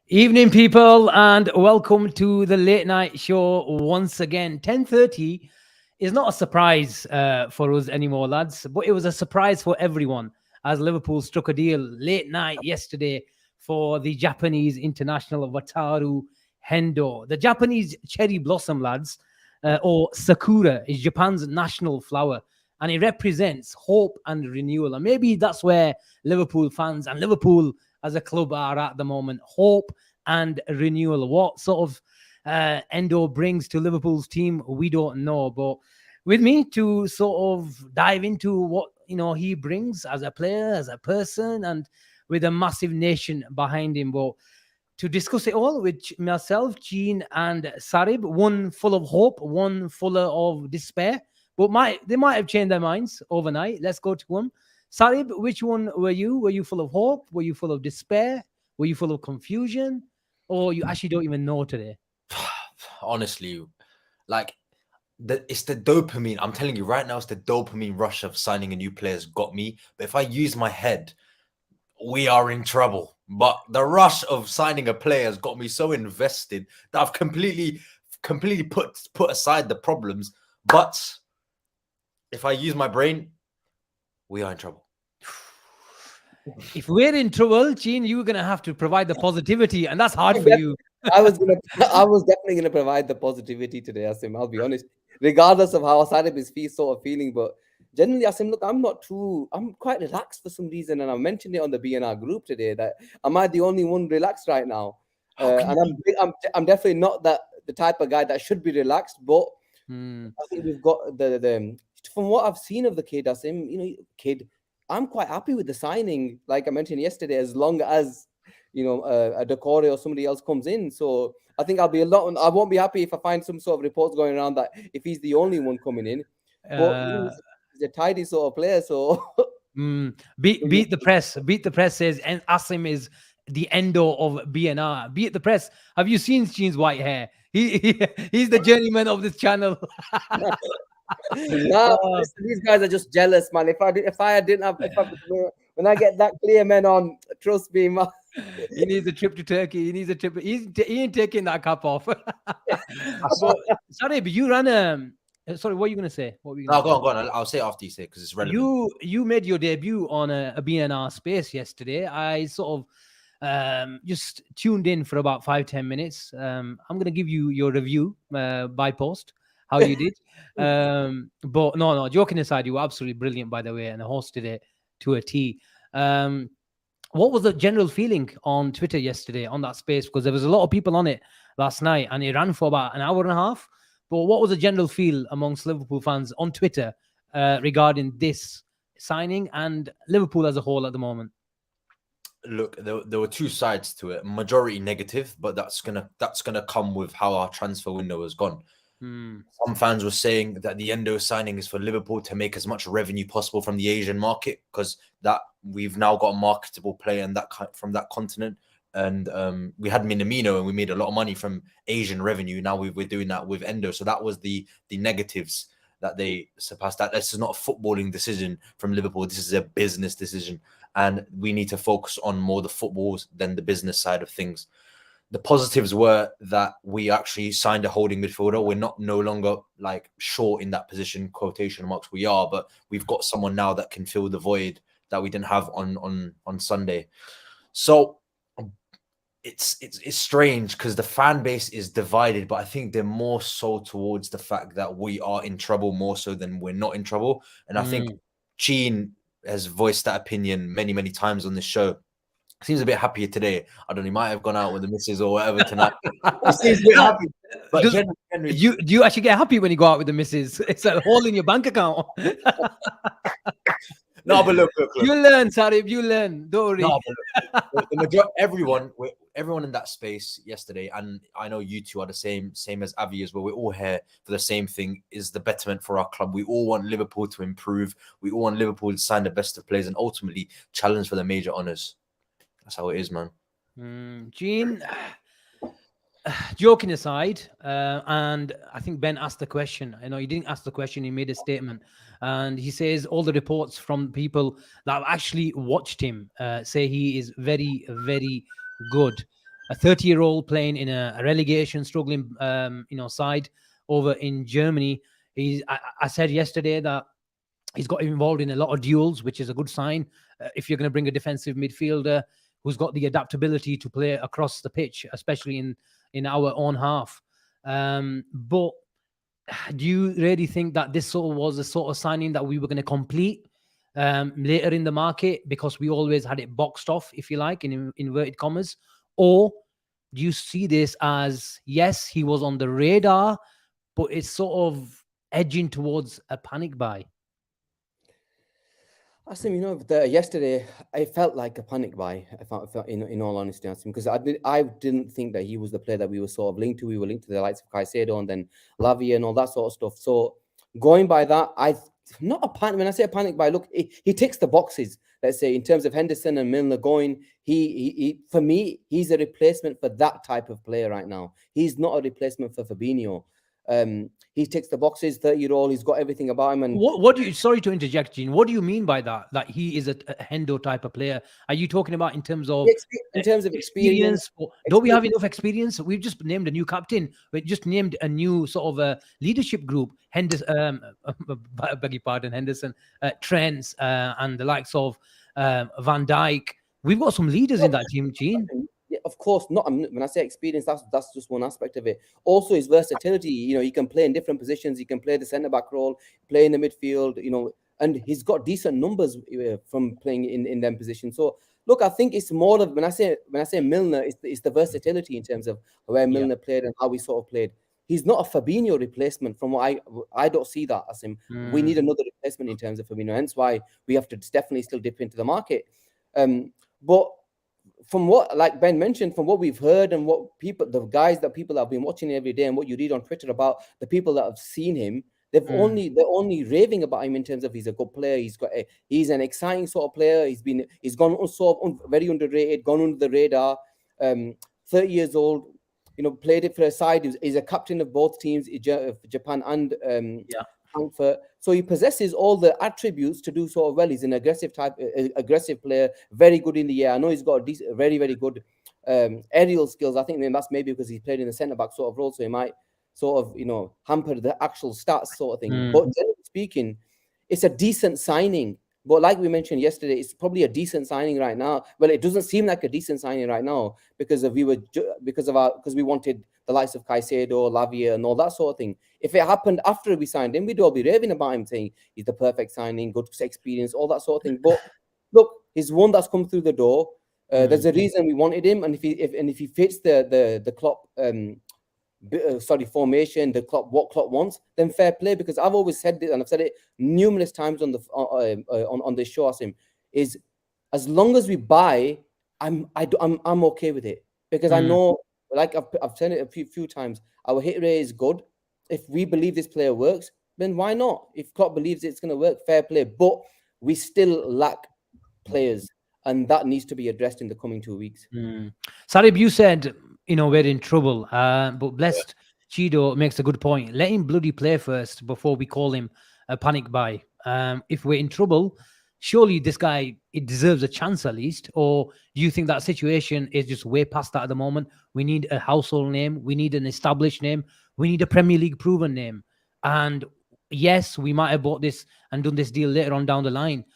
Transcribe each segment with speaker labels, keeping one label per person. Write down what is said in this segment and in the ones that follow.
Speaker 1: Evening, people, and welcome to the late night show once again. 10:30 is not a surprise for us anymore, lads, but it was a surprise for everyone as Liverpool struck a deal late night yesterday for the Japanese international Wataru Endo. The Japanese cherry blossom, lads, or sakura, is Japan's national flower, and it represents hope and renewal. And maybe that's where Liverpool fans and Liverpool as a club are at the moment. Hope and renewal. What sort of Endo brings to Liverpool's team, we don't know. But with me to sort of dive into what he brings as a player, as a person, and with a massive nation behind him. But to discuss it all with myself, Jean, and Sarib, one full of hope, one full of despair. But they might have changed their minds overnight. Let's go to them. Sarib, which one were you? Were you full of hope? Were you full of despair? Were you full of confusion? Or you actually don't even know today?
Speaker 2: Honestly, it's the dopamine. I'm telling you right now, it's the dopamine rush of signing a new player's got me. But if I use my head, we are in trouble. But the rush of signing a player has got me so invested that I've completely put aside the problems. But if I use my brain, we are in trouble.
Speaker 1: If we're in trouble, Gene, you're gonna have to provide the positivity, and that's hard for you.
Speaker 3: I was definitely gonna provide the positivity today, Asim. I'll be honest, regardless of how Sarib is sort of feeling, but generally, Asim, look, I'm quite relaxed for some reason, and I mentioned it on the BNR group today that am I the only one relaxed right now? And I'm definitely not the type of guy that should be relaxed, but I think we've got the from what I've seen of the kid, Asim, I'm quite happy with the signing. Like I mentioned yesterday, as long as a Doucoure or somebody else comes in. So I think I won't be happy if I find some sort of reports going around that if he's the only one coming in. But he's a tidy sort of player. So
Speaker 1: beat the press. Beat the press says, and Asim is the Endo of BNR. Beat the press. Have you seen Gene's white hair? He's the journeyman of this channel.
Speaker 3: These guys are just jealous, man. When I get that clear man on, trust me, man.
Speaker 1: He needs a trip to Turkey. He needs a trip. He ain't taking that cap off. Sorry, but you ran sorry, what are you going to say?
Speaker 2: Go on. I'll say it after you say it because it's relevant.
Speaker 1: You made your debut on a BNR space yesterday. I sort of just tuned in for about 5-10 minutes. I'm going to give you your review by post, how you did. But no, joking aside, you were absolutely brilliant, by the way, and hosted it to a T. What was the general feeling on Twitter yesterday on that space? Because there was a lot of people on it last night and it ran for about an hour and a half. But what was the general feel amongst Liverpool fans on Twitter regarding this signing and Liverpool as a whole at the moment?
Speaker 2: Look, there were two sides to it. Majority negative, but that's gonna come with how our transfer window has gone. Some fans were saying that the Endo signing is for Liverpool to make as much revenue possible from the Asian market because that we've now got a marketable player from that continent. And we had Minamino and we made a lot of money from Asian revenue. Now we're doing that with Endo. So that was the negatives that they surpassed. That this is not a footballing decision from Liverpool. This is a business decision. And we need to focus on more the footballs than the business side of things. The positives were that we actually signed a holding midfielder. We're no longer like short in that position, quotation marks we are, but we've got someone now that can fill the void that we didn't have on Sunday. So it's strange because the fan base is divided, but I think they're more so towards the fact that we are in trouble more so than we're not in trouble. And I think Gene has voiced that opinion many, many times on this show. Seems a bit happier today. I don't know. He might have gone out with the missus or whatever tonight. He seems a bit happy. But
Speaker 1: do you actually get happy when you go out with the missus? It's a hole in your bank account.
Speaker 2: No, but look.
Speaker 1: You learn, Sarib. You learn. Don't worry.
Speaker 2: No, but look, the majority, everyone in that space yesterday, and I know you two are the same as Avi as well. We're all here for the same thing: is the betterment for our club. We all want Liverpool to improve. We all want Liverpool to sign the best of players and ultimately challenge for the major honours. That's how it is, man.
Speaker 1: Gene, joking aside, and I think Ben asked the question. I know he didn't ask the question. He made a statement. And he says all the reports from people that have actually watched him say he is very, very good. a 30-year-old playing in a relegation struggling, side over in Germany. I said yesterday that he's got involved in a lot of duels, which is a good sign. If you're going to bring a defensive midfielder who's got the adaptability to play across the pitch, especially in our own half. But do you really think that this sort of was the sort of signing that we were going to complete later in the market, because we always had it boxed off, if you like, in inverted commas? Or do you see this as, yes, he was on the radar, but it's sort of edging towards a panic buy?
Speaker 3: Asim, yesterday I felt like a panic buy. I felt in all honesty, Asim, because I didn't think that he was the player that we were sort of linked to. We were linked to the likes of Caicedo and then Lavia and all that sort of stuff. So going by that, not a panic. When I say a panic buy, look, he ticks the boxes. Let's say in terms of Henderson and Milner going, he for me, he's a replacement for that type of player right now. He's not a replacement for Fabinho. He ticks the boxes, 30-year-old, he's got everything about him. And
Speaker 1: what do you, sorry to interject, Gene, what do you mean by that? That he is a Hendo type of player? Are you talking about in terms of
Speaker 3: experience?
Speaker 1: Don't we have enough experience? We've just named a new captain. We just named a new sort of a leadership group. Henderson, beg your pardon, Henderson, Trent, and the likes of Van Dijk. We've got some leaders in that team, Gene.
Speaker 3: Yeah, of course not. When I say experience, that's just one aspect of it. Also, his versatility. He can play in different positions. He can play the centre back role, play in the midfield. And he's got decent numbers from playing in them positions. So look, I think it's more of when I say Milner, it's the versatility in terms of where Milner played and how we sort of played. He's not a Fabinho replacement. From what I don't see that as him. We need another replacement in terms of Fabinho. Hence why we have to definitely still dip into the market. But from what, like Ben mentioned, from what we've heard and what the guys that people have been watching every day and what you read on Twitter about the people that have seen him, they're only raving about him in terms of he's a good player. He's an exciting sort of player. He's gone very underrated, gone under the radar. 30 years old, played it for a side. He's a captain of both teams, Japan and Frankfurt. So he possesses all the attributes to do sort of well. He's an aggressive player, very good in the air. I know he's got very, very good aerial skills. I think that's maybe because he played in the centre-back sort of role, so he might sort of, hamper the actual stats sort of thing. But generally speaking, it's a decent signing. But like we mentioned yesterday, it's probably a decent signing right now. Well, it doesn't seem like a decent signing right now because we wanted the likes of Caicedo, Lavia, and all that sort of thing. If it happened after we signed him, we'd all be raving about him, saying he's the perfect signing, good experience, all that sort of thing. But look, he's one that's come through the door. There's a reason we wanted him, and if he fits the Klopp formation, what Klopp wants, then fair play. Because I've always said this, and I've said it numerous times on this show, Asim, is as long as we buy, I'm okay with it, because I know, like I've said it a few times, our hit rate is good. If we believe this player works, then why not? If Klopp believes it's going to work, fair play. But we still lack players, and that needs to be addressed in the coming 2 weeks.
Speaker 1: Sarib, you said, we're in trouble. But blessed Chido makes a good point. Let him bloody play first before we call him a panic buy. If we're in trouble, surely this guy, it deserves a chance at least. Or do you think that situation is just way past that at the moment? We need a household name. We need an established name. We need a Premier League proven name. And yes, we might have bought this and done this deal later on down the line.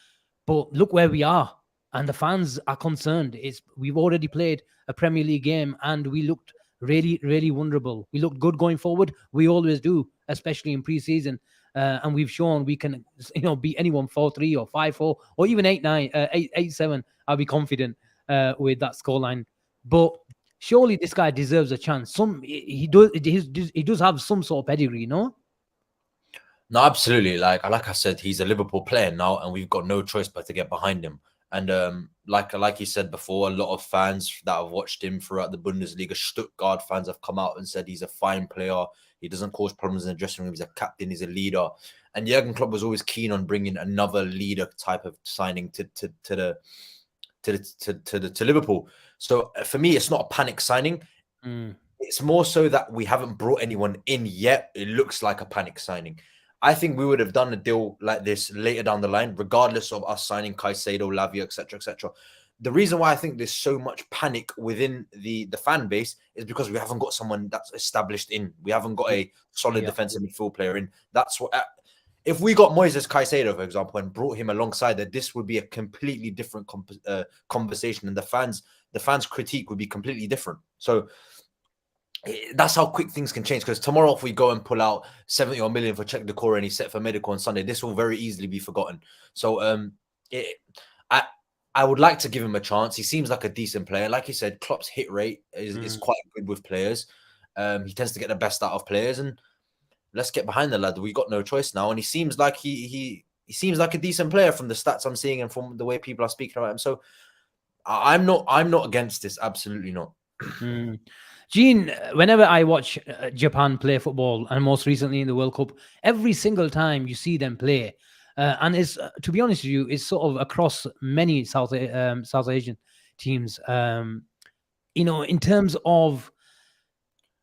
Speaker 1: But look where we are. And the fans are concerned. We've already played a Premier League game and we looked really, really vulnerable. We looked good going forward. We always do, especially in pre-season. And we've shown we can, beat anyone 4-3 or 5-4 or even 8-9, 8-7. I'll be confident with that scoreline. But surely this guy deserves a chance. He does have some sort of pedigree, no?
Speaker 2: No, absolutely. Like I said, he's a Liverpool player now, and we've got no choice but to get behind him. And like you said before, a lot of fans that have watched him throughout the Bundesliga, Stuttgart fans, have come out and said he's a fine player. He doesn't cause problems in the dressing room. He's a captain. He's a leader. And Jurgen Klopp was always keen on bringing another leader type of signing to Liverpool. So for me, it's not a panic signing. It's more so that we haven't brought anyone in yet. It looks like a panic signing. I think we would have done a deal like this later down the line, regardless of us signing Caicedo, Lavia, etc., etc. the reason why I think there's so much panic within the fan base is because we haven't got someone that's established in. We haven't got a solid defensive midfield player in. That's what. If we got Moises Caicedo, for example, and brought him alongside that, this would be a completely different conversation, and the fans' critique would be completely different. So that's how quick things can change. Because tomorrow, if we go and pull out 70 or million for check Doucoure and he's set for medical on Sunday, this will very easily be forgotten. So I would like to give him a chance. He seems like a decent player. Like you said, Klopp's hit rate is quite good with players. He tends to get the best out of players, and let's get behind the lad. We got no choice now, and he seems like he seems like a decent player from the stats I'm seeing and from the way people are speaking about him. So I'm not against this. Absolutely not.
Speaker 1: Gene, whenever I watch Japan play football, and most recently in the World Cup, every single time you see them play. And it's, to be honest with you, it's sort of across many South Asian teams. In terms of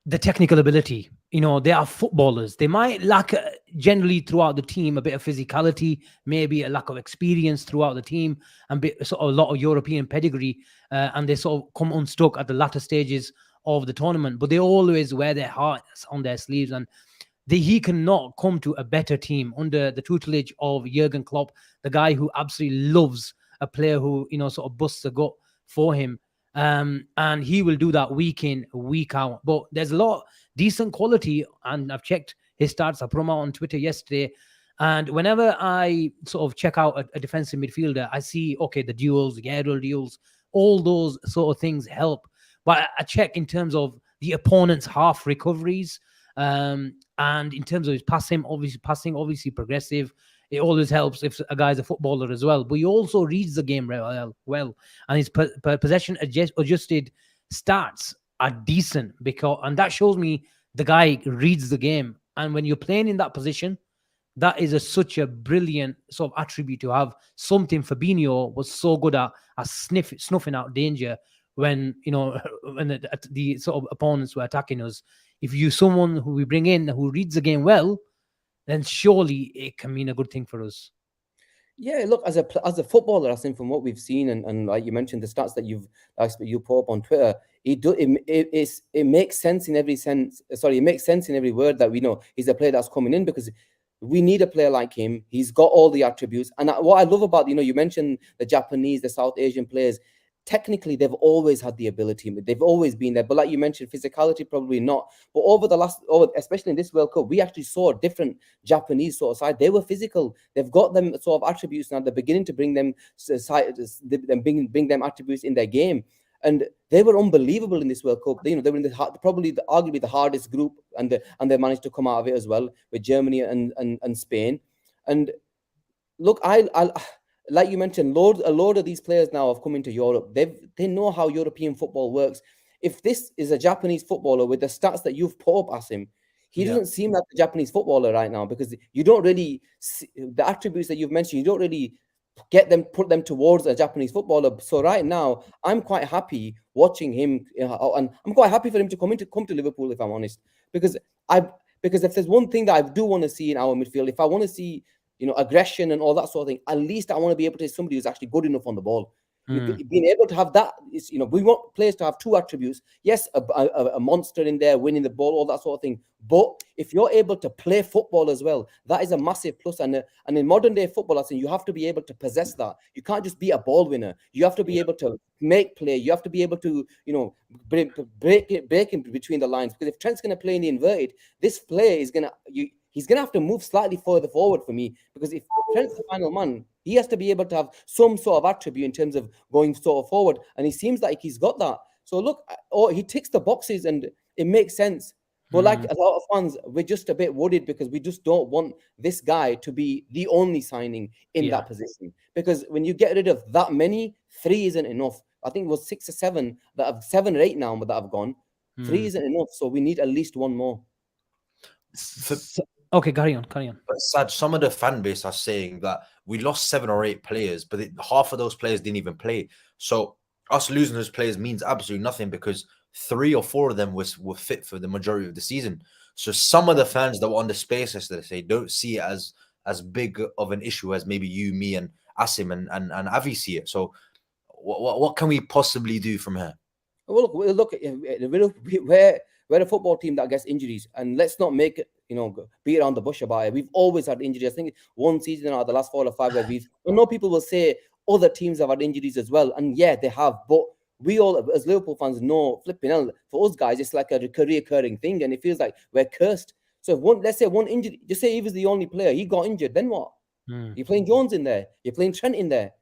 Speaker 1: the technical ability, they are footballers. They might lack generally throughout the team a bit of physicality, maybe a lack of experience throughout the team, and sort of a lot of European pedigree, and they sort of come unstuck at the latter stages of the tournament. But they always wear their hearts on their sleeves, and he cannot come to a better team under the tutelage of Jurgen Klopp, the guy who absolutely loves a player who, sort of busts a gut for him. And he will do that week in, week out. But there's a lot of decent quality, and I've checked his stats. I put him out on Twitter yesterday. And whenever I sort of check out a defensive midfielder, I see, okay, the duels, the aerial duels, all those sort of things help. But I check in terms of the opponent's half recoveries, and in terms of his passing, obviously progressive. It always helps if a guy's a footballer as well. But he also reads the game well, and his possession adjusted stats are decent, and that shows me the guy reads the game. And when you're playing in that position, that is such a brilliant sort of attribute to have. Something Fabinho was so good at snuffing out danger when the sort of opponents were attacking us. If someone who we bring in who reads the game well, then surely it can mean a good thing for us.
Speaker 3: Yeah, look, as a footballer, I think from what we've seen, and like you mentioned, the stats that you put up on Twitter, it makes sense in every sense. Sorry, it makes sense in every word that we know he's a player that's coming in, because we need a player like him. He's got all the attributes, and what I love about, you mentioned the Japanese, the South Asian players. Technically, they've always had the ability. They've always been there. But like you mentioned, physicality, probably not. But especially in this World Cup, we actually saw a different Japanese sort of side. They were physical. They've got them sort of attributes now. They're beginning to bring them bring them attributes in their game. And they were unbelievable in this World Cup. They were in arguably the hardest group, and they managed to come out of it as well with Germany and Spain. And look, like you mentioned, a load of these players now have come into Europe. They know how European football works. If this is a Japanese footballer with the stats that you've put up, Asim, he doesn't seem like a Japanese footballer right now, because you don't really see the attributes that you've mentioned. You don't really put them towards a Japanese footballer. So right now, I'm quite happy watching him, and I'm quite happy for him to come to Liverpool, if I'm honest, because if there's one thing that I do want to see in our midfield, if I want to see aggression and all that sort of thing, at least I want to be able to see somebody who's actually good enough on the ball. Being able to have that is, we want players to have two attributes. Yes, a monster in there, winning the ball, all that sort of thing. But if you're able to play football as well, that is a massive plus. And in modern day football, I think you have to be able to possess that. You can't just be a ball winner. You have to be able to make play. You have to be able to, break in between the lines. Because if Trent's going to play in the inverted, this player is he's going to have to move slightly further forward for me, because if Trent's the final man, he has to be able to have some sort of attribute in terms of going sort of forward. And he seems like he's got that. So look, he ticks the boxes and it makes sense. But like a lot of fans, we're just a bit worried, because we just don't want this guy to be the only signing in that position. Because when you get rid of that many, 3 isn't enough. I think it was 6 or 7 7 or 8 now that have gone. 3 isn't enough. So we need at least one more.
Speaker 1: Okay, carry on.
Speaker 2: But Sad, some of the fan base are saying that we lost 7 or 8 players, but half of those players didn't even play. So us losing those players means absolutely nothing, because 3 or 4 of them were fit for the majority of the season. So some of the fans that were on the space yesterday don't see it as big of an issue as maybe you, me, and Asim and Avi see it. So What can we possibly do from here?
Speaker 3: Well, look, we're a football team that gets injuries, and let's not make it, beat around the bush about it. We've always had injuries. I think one season out of the last 4 or 5 where I know people will say other teams have had injuries as well, and yeah, they have. But we all, as Liverpool fans, know flipping hell, for us guys, it's like a recurring thing, and it feels like we're cursed. So let's say one injury, just say he was the only player, he got injured, then what? You're playing Jones in there, you're playing Trent in there.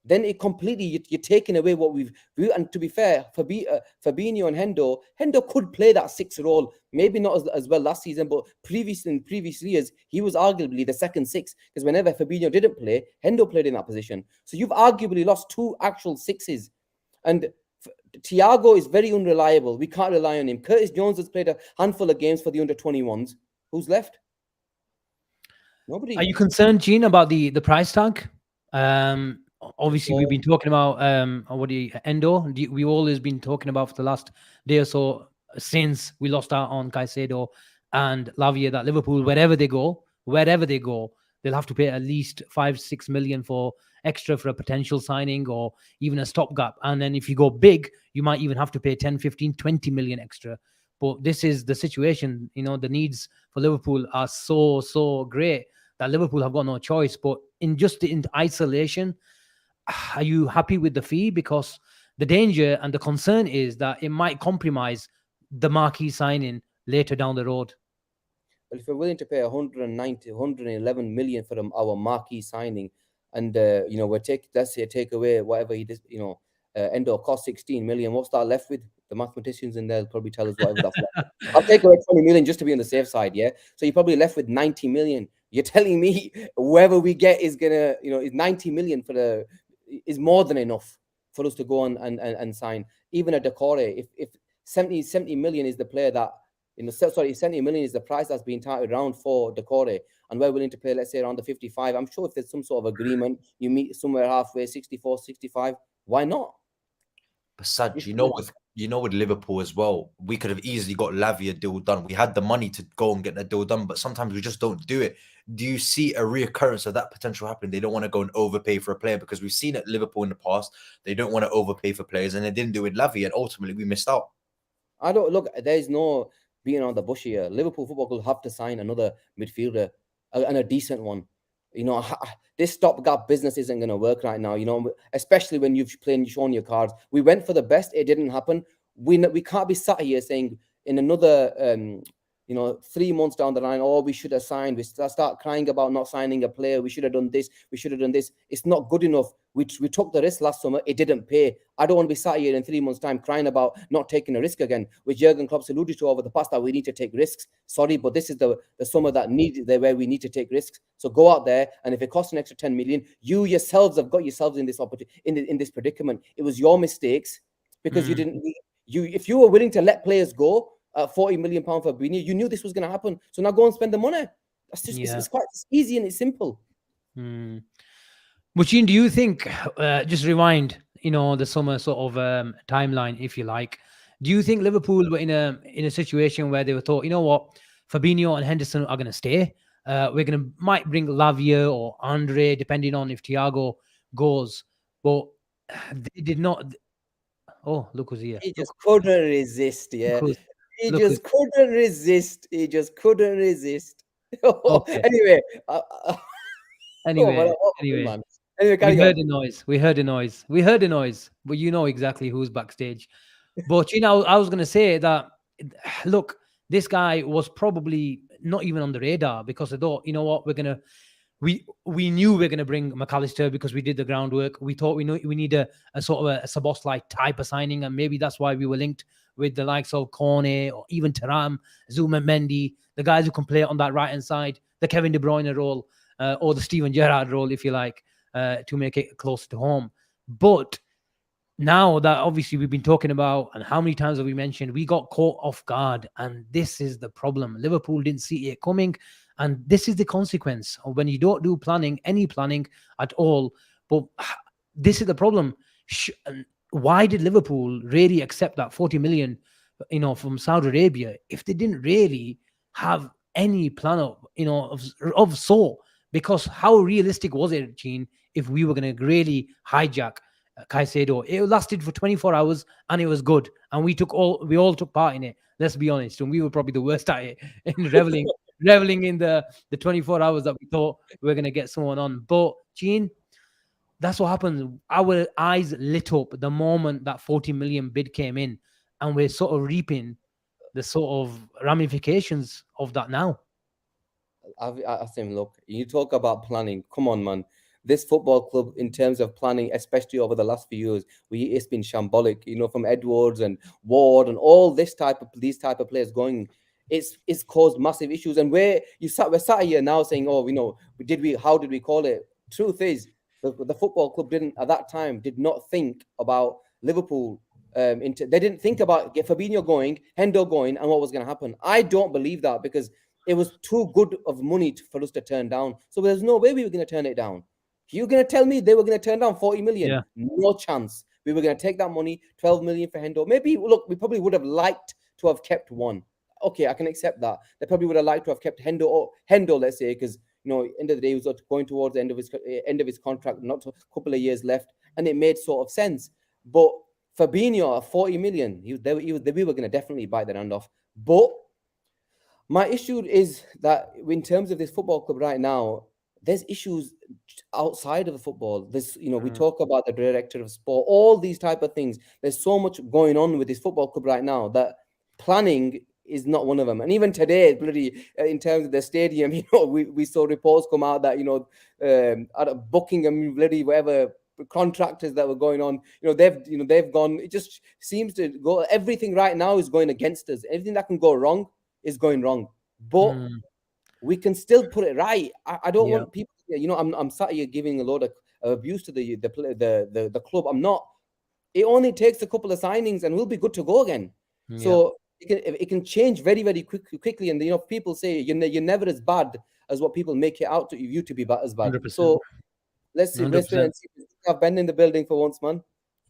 Speaker 3: Then it completely, you're taking away what we've. And to be fair, Fabinho and Hendo could play that 6 role, maybe not as well last season, but in previous years, he was arguably the second 6, because whenever Fabinho didn't play, Hendo played in that position. So you've arguably lost 2 actual 6s. And Thiago is very unreliable. We can't rely on him. Curtis Jones has played a handful of games for the under-21s. Who's left? Nobody.
Speaker 1: Are you concerned, Gene, about the price tag? Obviously, we've been talking about Endo. We've always been talking about for the last day or so since we lost out on Caicedo and Lavia that Liverpool, wherever they go, they'll have to pay at least 5-6 million for extra for a potential signing or even a stopgap. And then if you go big, you might even have to pay 10, 15, 20 million extra. But this is the situation. The needs for Liverpool are so great that Liverpool have got no choice. But in isolation, are you happy with the fee? Because the danger and the concern is that it might compromise the marquee signing later down the road.
Speaker 3: Well, if we're willing to pay 111 million for our marquee signing, and let's say take away whatever he does, Endo cost 16 million, what's that left with? The mathematicians in there will probably tell us whatever that's left. I'll take away 20 million just to be on the safe side, yeah? So you're probably left with 90 million. You're telling me whoever we get is gonna, is 90 million is more than enough for us to go on and sign. Even a Doucoure, if 70 million is the player that, 70 million is the price that's being touted around for Doucoure, and we're willing to pay, let's say, around the 55. I'm sure if there's some sort of agreement, you meet somewhere halfway, 64, 65, why not?
Speaker 2: But Sad, with Liverpool as well, we could have easily got Lavia deal done. We had the money to go and get the deal done, but sometimes we just don't do it. Do you see a reoccurrence of that potential happening? They don't want to go and overpay for a player, because we've seen at Liverpool in the past, they don't want to overpay for players, and they didn't do it with Lavia, and ultimately we missed out.
Speaker 3: I don't look. There's no being on the bush here. Liverpool Football Club have to sign another midfielder and a decent one. This stopgap business isn't going to work right now. Especially when you've shown your cards. We went for the best. It didn't happen. We can't be sat here saying in another 3 months down the line, we should have signed. We start crying about not signing a player. We should have done this. We should have done this. It's not good enough. We took the risk last summer. It didn't pay. I don't want to be sat here in 3 months' time crying about not taking a risk again, which Jurgen Klopp's alluded to over the past, that we need to take risks. Sorry, but this is the summer where we need to take risks. So go out there, and if it costs an extra 10 million, you yourselves have got yourselves in this opportunity, in this predicament. It was your mistakes because you didn't. If you were willing to let players go, 40 million pound for Fabinho, you knew this was going to happen. So now go and spend the money. That's just it's quite easy and it's simple.
Speaker 1: Muchin, do you think, just rewind, the summer sort of timeline, if you like, do you think Liverpool were in a situation where they were thought, what, Fabinho and Henderson are going to stay? Might bring Lavia or Andre, depending on if Thiago goes, but they did not. Oh, look who's here.
Speaker 3: He just couldn't resist, yeah. He just couldn't resist. Okay.
Speaker 1: Anyway, we heard the noise. But you know exactly who's backstage. But I was going to say that, look, this guy was probably not even on the radar, because I thought, what, we knew we're going to bring McAllister because we did the groundwork. We thought we need a sort of a Szoboszlai type of signing, and maybe that's why we were linked with the likes of Kone or even Thuram, Zuma, Mendy, the guys who can play on that right-hand side, the Kevin De Bruyne role, or the Steven Gerrard role, if you like, to make it close to home. But now that obviously we've been talking about, and how many times have we mentioned, we got caught off guard, and this is the problem. Liverpool didn't see it coming, and this is the consequence of when you don't do any planning at all. But this is the problem. Why did Liverpool really accept that 40 million, from Saudi Arabia, if they didn't really have any plan of sort? Because how realistic was it, Gene, if we were going to really hijack Caicedo. It lasted for 24 hours and it was good. And we all took part in it. Let's be honest. And we were probably the worst at it in reveling in the 24 hours that we thought we were going to get someone on. But Gene, that's what happened. Our eyes lit up the moment that 40 million bid came in, and we're sort of reaping the sort of ramifications of that now.
Speaker 3: Asim, look, you talk about planning. Come on, man. This football club, in terms of planning, especially over the last few years, it's been shambolic. From Edwards and Ward and all these type of players going, it's caused massive issues. And we're sat here now saying, oh, how did we call it? Truth is, the football club did not think about Liverpool. They didn't think about get Fabinho going, Endo going, and what was going to happen. I don't believe that, because it was too good of money for us to turn down. So there's no way we were going to turn it down. You're going to tell me they were going to turn down 40 million?
Speaker 1: Yeah.
Speaker 3: No chance. We were going to take that money, 12 million for Endo. Maybe, look, we probably would have liked to have kept one. Okay, I can accept that. They probably would have liked to have kept Endo, let's say, because, end of the day, he was going towards the end of his contract, not a couple of years left, and it made sort of sense. But Fabinho at 40 million, we were going to definitely bite the hand off. But my issue is that in terms of this football club right now, there's issues outside of the football. We talk about the director of sport, all these type of things. There's so much going on with this football club right now that planning is not one of them. And even today, bloody, in terms of the stadium, we saw reports come out that, out of Buckingham, bloody, whatever contractors that were going on, they've gone. It just seems to go. Everything right now is going against us. Everything that can go wrong is going wrong. But we can still put it right. I don't want people. I'm sat here giving a lot of abuse to the club. I'm not. It only takes a couple of signings and we'll be good to go again. So it can change very, very quickly. And people say you're never as bad as what people make it out to you to be as bad.
Speaker 1: 100%.
Speaker 3: So let's see. Let's wait and see. We have Ben in the building for once, man.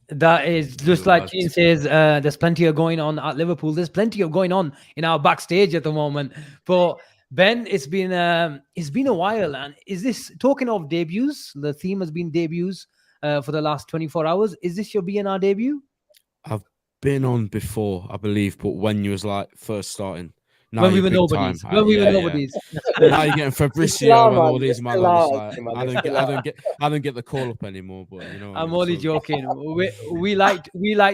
Speaker 1: That is just like Gene says, there's plenty of going on at Liverpool. There's plenty of going on in our backstage at the moment. But Ben, it's been a while. And is this, talking of debuts, the theme has been debuts for the last 24 hours. Is this your BNR debut?
Speaker 4: I've been on before, I believe, but when you was like first starting. Now
Speaker 1: when we were nobodies.
Speaker 4: When we were nobodies. Now you're getting Fabricio and all these man. I don't get the call up anymore. But
Speaker 1: I'm only joking. We like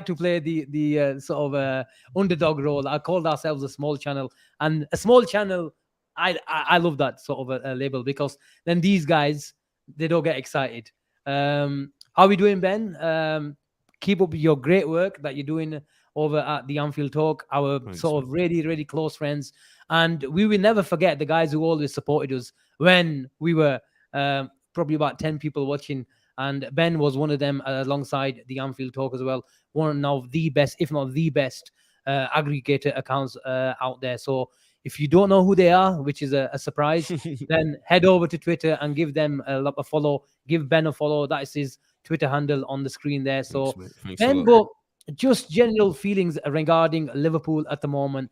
Speaker 1: to play the sort of underdog role. I called ourselves a small channel, and a small channel. I love that sort of a label, because then these guys, they don't get excited. How are we doing, Ben? Keep up your great work that you're doing over at the Anfield Talk, our sort of really, really close friends. And we will never forget the guys who always supported us when we were probably about 10 people watching. And Ben was one of them, alongside the Anfield Talk as well. One of the best, if not the best, aggregator accounts out there. So if you don't know who they are, which is a surprise, then head over to Twitter and give them a follow. Give Ben a follow. That is his Twitter handle on the screen there. So
Speaker 4: Thanks
Speaker 1: Ben, but just general feelings regarding Liverpool at the moment.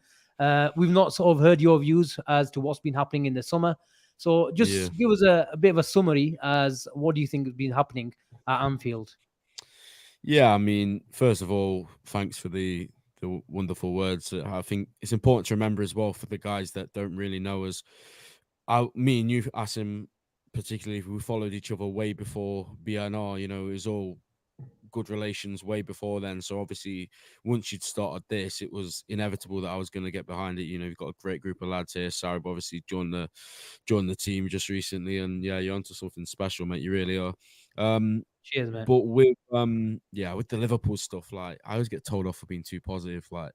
Speaker 1: We've not sort of heard your views as to what's been happening in the summer. So just give us a bit of a summary as what do you think has been happening at Anfield?
Speaker 4: Yeah, I mean, first of all, thanks for the wonderful words. I think it's important to remember as well for the guys that don't really know us. Me and you, Asim, particularly, we followed each other way before BNR. It was all good relations way before then. So obviously, once you'd started this, it was inevitable that I was going to get behind it. You've got a great group of lads here. Sarib obviously joined the team just recently, and yeah, you're onto something special, mate. You really are.
Speaker 1: Cheers, man.
Speaker 4: But with the Liverpool stuff, like I always get told off for being too positive. Like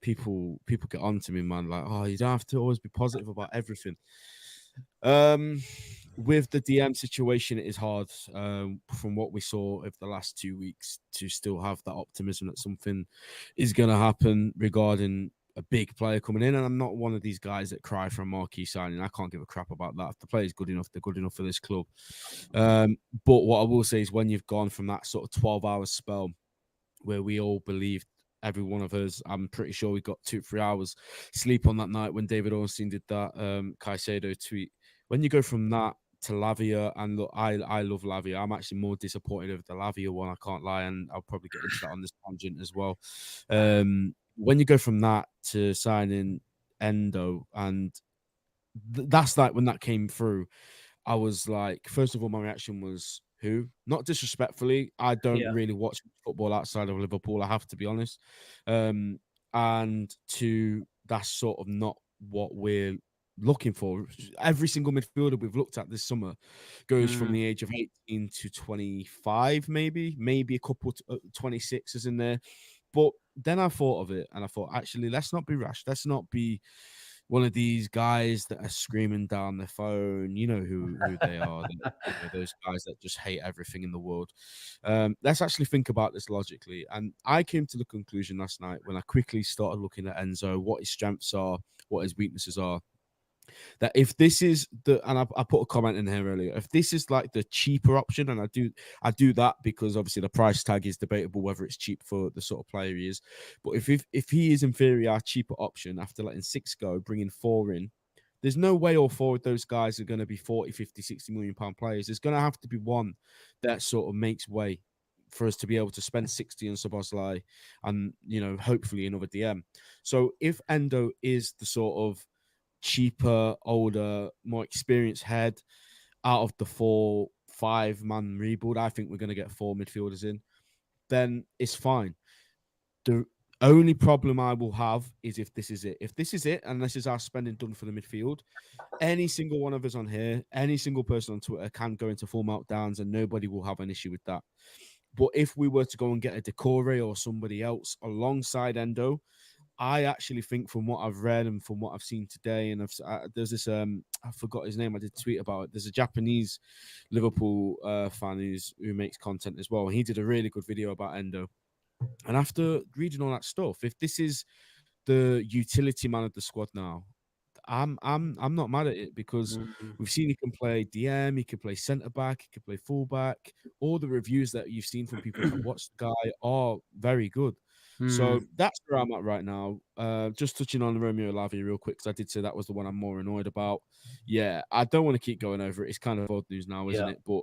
Speaker 4: people get on to me, man. Like, oh, you don't have to always be positive about everything. With the DM situation, it is hard from what we saw over the last 2 weeks to still have that optimism that something is going to happen regarding a big player coming in. And I'm not one of these guys that cry for a marquee signing. I can't give a crap about that. If the player's good enough, they're good enough for this club. But what I will say is when you've gone from that sort of 12-hour spell where we all believed, every one of us, I'm pretty sure we got 2-3 hours sleep on that night when David Ornstein did that Caicedo tweet. When you go from that to Lavia, and look, I love Lavia. I'm actually more disappointed with the Lavia one. I can't lie, and I'll probably get into that on this tangent as well. When you go from that to signing Endo, and that's like when that came through, I was like, first of all, my reaction was who? Not disrespectfully, I don't really watch football outside of Liverpool. I have to be honest. And that's sort of not what we're looking for. Every single midfielder we've looked at this summer goes from the age of 18 to 25, maybe a couple 26s in there. But then I thought of it and I thought, actually, let's not be rash. Let's not be one of these guys that are screaming down their phone. You know who they are. Those guys that just hate everything in the world. Let's actually think about this logically. And I came to the conclusion last night when I quickly started looking at Enzo, what his strengths are, what his weaknesses are, that if this is and I put a comment in here earlier, if this is like the cheaper option, and I do that because obviously the price tag is debatable whether it's cheap for the sort of player he is, but if he is in theory our cheaper option after letting 6 go, bringing 4 in, there's no way all 4 of those guys are going to be 40, 50, 60 million pound players. There's going to have to be one that sort of makes way for us to be able to spend 60 on Szoboszlai and, hopefully another DM. So if Endo is the sort of cheaper, older, more experienced head out of the 4-5-man rebuild, I think we're going to get 4 midfielders in, then it's fine. The only problem I will have is if this is it. If this is it, and this is our spending done for the midfield, any single one of us on here, any single person on Twitter can go into full meltdowns and nobody will have an issue with that. But if we were to go and get a Doucoure or somebody else alongside Endo, I actually think from what I've read and from what I've seen today, and there's this, I forgot his name, I did tweet about it. There's a Japanese Liverpool fan who makes content as well. And he did a really good video about Endo. And after reading all that stuff, if this is the utility man of the squad now, I'm not mad at it because we've seen he can play DM, he can play centre back, he can play full back. All the reviews that you've seen from people that watch the guy are very good. So that's where I'm at right now. Just touching on Romeo Lavia real quick, because I did say that was the one I'm more annoyed about. Yeah, I don't want to keep going over it. It's kind of old news now, isn't it? But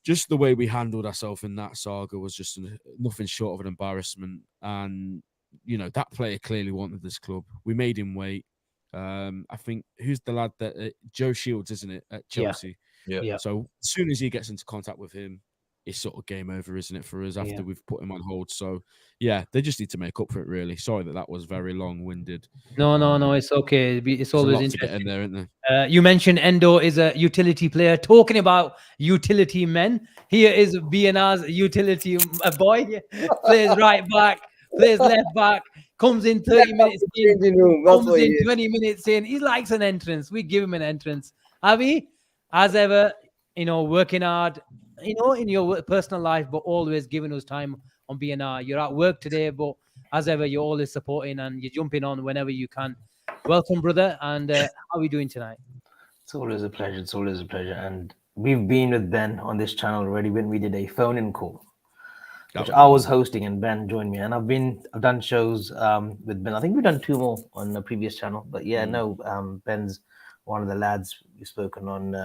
Speaker 4: just the way we handled ourselves in that saga was just nothing short of an embarrassment. And, that player clearly wanted this club. We made him wait. I think, who's the lad that Joe Shields, isn't it, at Chelsea?
Speaker 2: Yeah.
Speaker 4: So as soon as he gets into contact with him, it's sort of game over, isn't it, for us after we've put him on hold? So, yeah, they just need to make up for it, really. Sorry that was very long-winded.
Speaker 1: No, it's okay. It's always interesting.
Speaker 4: To get in there, isn't there?
Speaker 1: You mentioned Endo is a utility player. Talking about utility men, here is BNR's utility boy. Plays right back, plays left back, comes in 30 minutes in, comes in 20 minutes in. He likes an entrance. We give him an entrance. Avi, as ever, working hard, in your personal life, but always giving us time on BNR. You're at work today, but as ever, you're always supporting and you're jumping on whenever you can. Welcome, brother. And how are we doing tonight?
Speaker 5: It's always a pleasure. And we've been with Ben on this channel already when we did a phone-in call, which I was hosting, and Ben joined me. And I've done shows with Ben. I think we've done 2 more on the previous channel. But Ben's one of the lads we've spoken on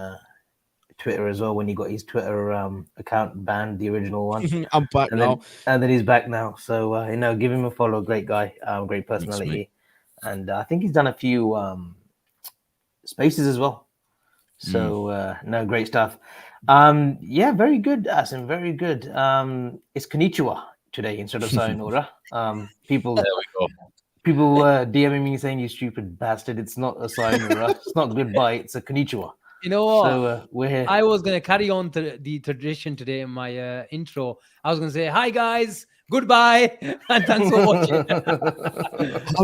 Speaker 5: Twitter as well, when he got his Twitter account banned, the original one.
Speaker 4: I'm back now.
Speaker 5: And then he's back now. So, give him a follow. Great guy, great personality. And I think he's done a few spaces as well. So, great stuff. Very good, Asim, very good. It's Konnichiwa today instead of Sayonara. People DMing me saying, you stupid bastard. It's not a Sayonara. It's not goodbye. It's a Konnichiwa.
Speaker 1: You know what?
Speaker 5: So we're here.
Speaker 1: I was going to carry on the tradition today in my intro. I was going to say, hi, guys. Goodbye. And thanks for watching.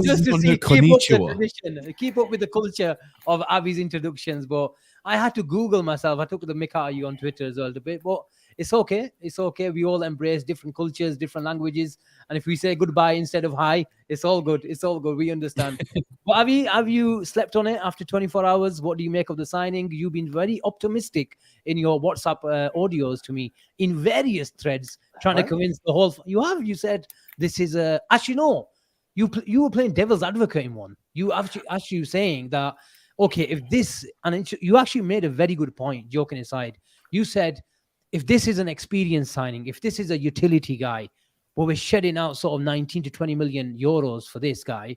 Speaker 1: Just to see, keep up the tradition. Keep up with the culture of Avi's introductions. But I had to Google myself. I took the mick out of you on Twitter as well a bit. But it's okay. It's okay. We all embrace different cultures, different languages. And if we say goodbye instead of hi, it's all good. It's all good. We understand. But have you slept on it after 24 hours? What do you make of the signing? You've been very optimistic in your WhatsApp audios to me in various threads, trying to convince the whole. You said this is actually no. You were playing devil's advocate in one. You actually saying that okay, if this, and you actually made a very good point, joking aside. You said, if this is an experienced signing, if this is a utility guy, where we're shedding out sort of 19 to 20 million euros for this guy,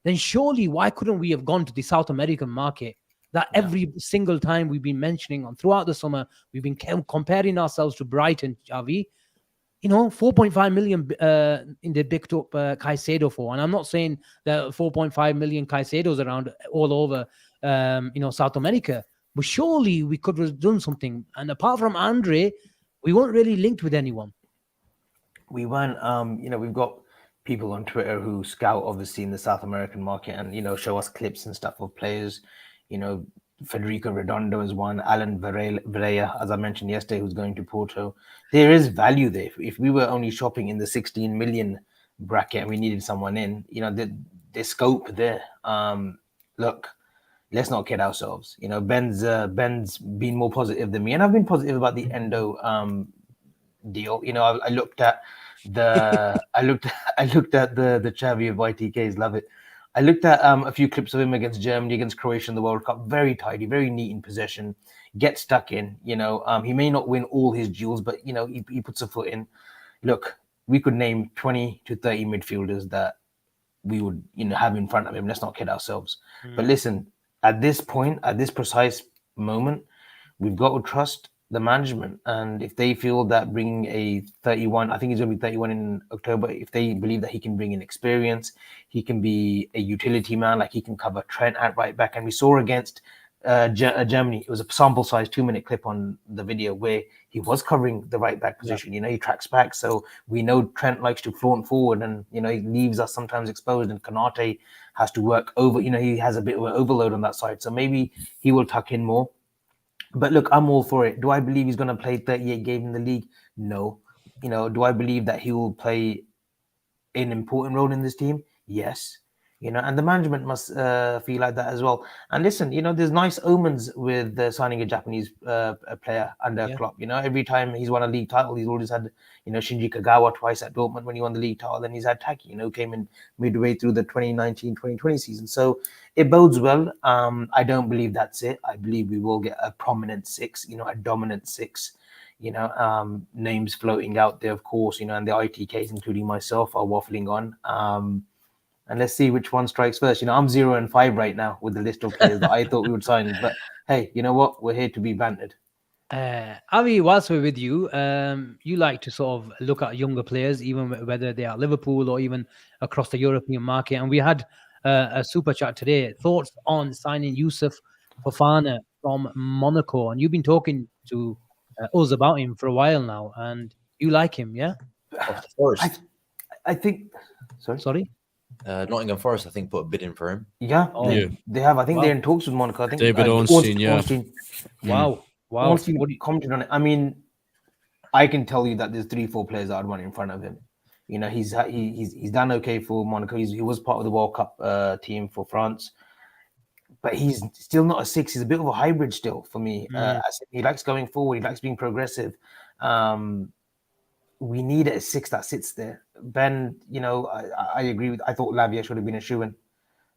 Speaker 1: then surely why couldn't we have gone to the South American market? That every single time we've been mentioning on throughout the summer, we've been comparing ourselves to Brighton, Javi. 4.5 million in the picked up Caicedo for. And I'm not saying that 4.5 million Caicedos around all over, South America. But surely we could have done something. And apart from Andre, we weren't really linked with anyone.
Speaker 5: We weren't, we've got people on Twitter who scout obviously in the South American market and, show us clips and stuff of players. Federico Redondo is one, Alan Varela, as I mentioned yesterday, who's going to Porto. There is value there. If we were only shopping in the 16 million bracket and we needed someone in, there's scope there. Look, let's not kid ourselves. Ben's been more positive than me, and I've been positive about the Endo deal. I looked at the Xavi of YTKs, love it. I looked at a few clips of him against Germany, against Croatia in the World Cup. Very tidy, very neat in possession. Get stuck in. He may not win all his duels, but he puts a foot in. Look, we could name 20 to 30 midfielders that we would have in front of him. Let's not kid ourselves. But listen, at this point, at this precise moment, we've got to trust the management, and if they feel that bringing a 31, I think he's going to be 31 in October, if they believe that he can bring in experience, he can be a utility man, like he can cover Trent at right back. And we saw against Germany, it was a sample size 2-minute clip on the video where he was covering the right back position. He tracks back, so we know Trent likes to flaunt forward, and he leaves us sometimes exposed, and Konate has to work over, he has a bit of an overload on that side, so maybe he will tuck in more. But look, I'm all for it. Do I believe he's going to play 38 games in the league? No. Do I believe that he will play an important role in this team? Yes. And the management must feel like that as well. And listen, there's nice omens with signing a Japanese player under Klopp. Every time he's won a league title, he's always had, Shinji Kagawa twice at Dortmund when he won the league title. Then he's had Taki, came in midway through the 2019-2020 season. So it bodes well. I don't believe that's it. I believe we will get a prominent 6, a dominant 6. Names floating out there, of course, and the ITKs, including myself, are waffling on. And let's see which one strikes first. I'm 0 and 5 right now with the list of players that I thought we would sign. But hey, you know what? We're here to be bantered.
Speaker 1: Avi, whilst we're with you, you like to sort of look at younger players, even whether they are Liverpool or even across the European market. And we had a super chat today. Thoughts on signing Yusuf Fofana from Monaco. And you've been talking to us about him for a while now. And you like him, yeah?
Speaker 2: Of course.
Speaker 5: I think...
Speaker 1: Sorry?
Speaker 2: Nottingham Forest, I think, put a bid in for him.
Speaker 5: Yeah, they have. I think they're in talks with Monaco. I think
Speaker 4: David Ornstein,
Speaker 1: Wow.
Speaker 5: Ornstein commented on it. I mean, I can tell you that there's 3-4 players that I'd want in front of him. He's done okay for Monaco. He was part of the World Cup team for France, but he's still not a 6. He's a bit of a hybrid still for me. He likes going forward. He likes being progressive. We need a 6 that sits there. Ben, I agree with. I thought Lavia should have been a shoo-in,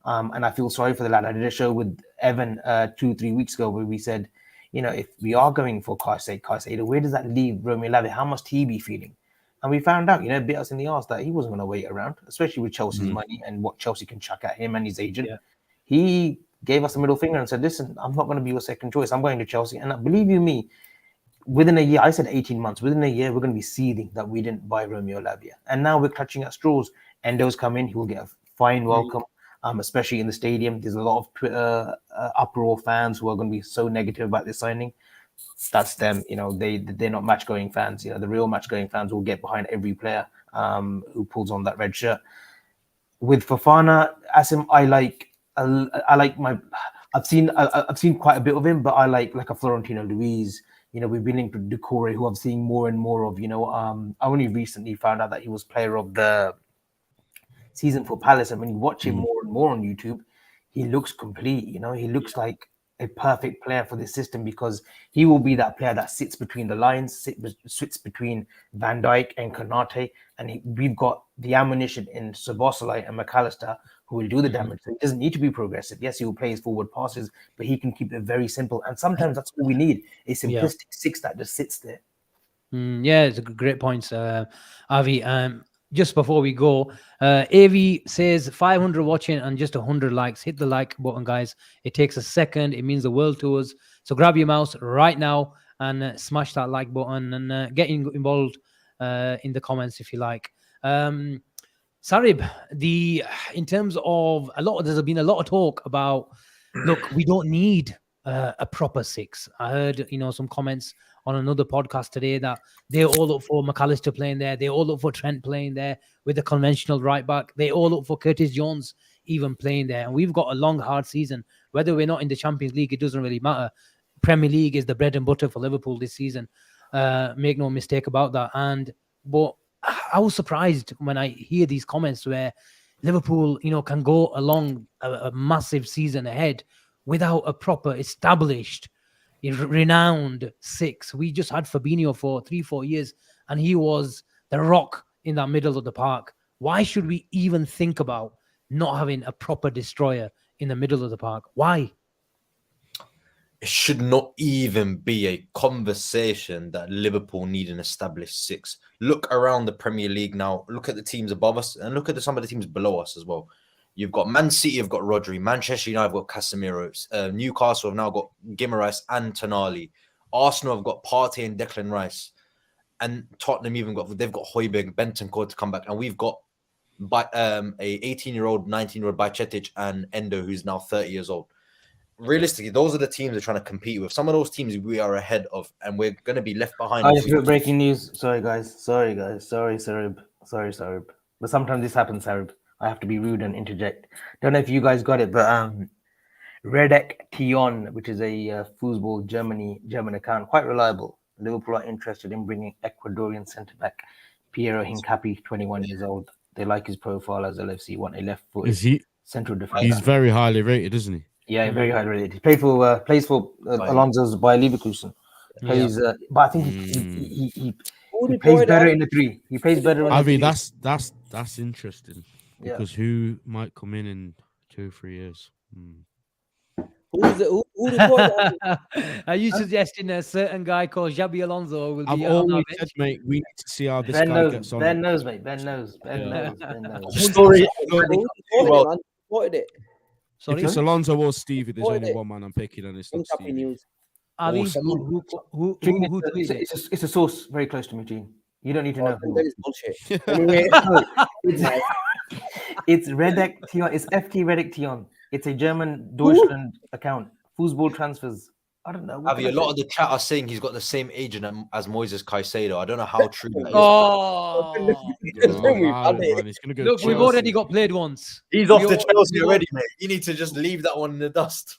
Speaker 5: and I feel sorry for the lad. I did a show with Evan 2-3 weeks ago where we said, if we are going for Caicedo, where does that leave Romeo Lavia? How must he be feeling? And we found out, bit us in the arse that he wasn't going to wait around, especially with Chelsea's money and what Chelsea can chuck at him and his agent. Yeah. He gave us a middle finger and said, "Listen, I'm not going to be your second choice. I'm going to Chelsea." And believe you me, within a year, I said 18 months, within a year, we're going to be seething that we didn't buy Romeo Lavia. And now we're clutching at straws. Endo's come in. He will get a fine welcome, especially in the stadium. There's a lot of Twitter uproar fans who are going to be so negative about this signing. That's them. They're not match-going fans. The real match-going fans will get behind every player who pulls on that red shirt. With Fofana, Asim, I've seen quite a bit of him, but I like a Florentino Luis. We've been linked with Doucoure, who I'm seeing more and more of. I only recently found out that he was player of the season for Palace, and when you watch him more and more on YouTube, he looks complete. He looks like a perfect player for this system, because he will be that player that sits between the lines, sits between Van Dijk and Konate, and we've got the ammunition in Szoboszlai and McAllister who will do the damage. So he doesn't need to be progressive. Yes, he will play his forward passes, but he can keep it very simple. And sometimes that's all we need, a simplistic six that just sits there.
Speaker 1: Yeah, it's a great point, Avi. Just before we go, AV says 500 watching and just 100 likes. Hit the like button, guys. It takes a second. It means the world to us. So grab your mouse right now and smash that like button and get involved in the comments if you like. Sarib, in terms of there's been a lot of talk about, look, we don't need a proper six. I heard, some comments on another podcast today that they all look for McAllister playing there. They all look for Trent playing there with the conventional right back. They all look for Curtis Jones even playing there. And we've got a long, hard season. Whether we're not in the Champions League, it doesn't really matter. Premier League is the bread and butter for Liverpool this season. Make no mistake about that. But I was surprised when I hear these comments where Liverpool, can go along a massive season ahead without a proper established, renowned six. We just had Fabinho for 3-4 years, and he was the rock in that middle of the park. Why should we even think about not having a proper destroyer in the middle of the park? Why?
Speaker 2: It should not even be a conversation that Liverpool need an established six. Look around the Premier League now. Look at the teams above us and look at some of the teams below us as well. You've got Man City, you've got Rodri. Manchester United have got Casemiro. Newcastle have now got Guimaraes and Tonali. Arsenal have got Partey and Declan Rice. And Tottenham they've got Højbjerg, Bentancur to come back. And we've got a 18-year-old, 19-year-old Bajcetic and Endo, who's now 30 years old. Realistically, those are the teams they're trying to compete with. Some of those teams we are ahead of, and we're going to be left behind.
Speaker 5: I just got breaking news. Sorry, guys. Sorry, Sarib. Sorry, Sarib. But sometimes this happens, Sarib. I have to be rude and interject. Don't know if you guys got it, but Redek Tion, which is a foosball German account, quite reliable. Liverpool are interested in bringing Ecuadorian centre-back Piero Hincapié, 21 years old. They like his profile as LFC, want a left-footed central defender.
Speaker 4: He's very highly rated, isn't he?
Speaker 5: Yeah, very highly rated. He plays for Alonso's by Leverkusen. But I think he plays better in the three. He plays better.
Speaker 4: Avi, that's interesting because who might come in 2 or 3 years?
Speaker 3: Who
Speaker 1: Are you suggesting a certain guy called Xabi Alonso will be?
Speaker 4: I've always said, mate, we need to see how this guy gets on.
Speaker 5: Ben knows, mate. Ben knows.
Speaker 2: Story.
Speaker 4: If it's Alonso or Stevie, there's only one man I'm picking, and it's not Stevie.
Speaker 1: Who
Speaker 5: it's a source very close to me, Gene. You don't need to know.
Speaker 3: That is bullshit.
Speaker 5: It's Redek Tion. It's FT Redek Tion. It's a German Deutschland account. Foosball transfers. I don't know.
Speaker 2: Avi, a lot of the chat are saying he's got the same agent as Moises Caicedo. I don't know how true that is.
Speaker 1: Look, we've already got played once.
Speaker 2: He's off to Chelsea already, mate. You need to just leave that one in the dust.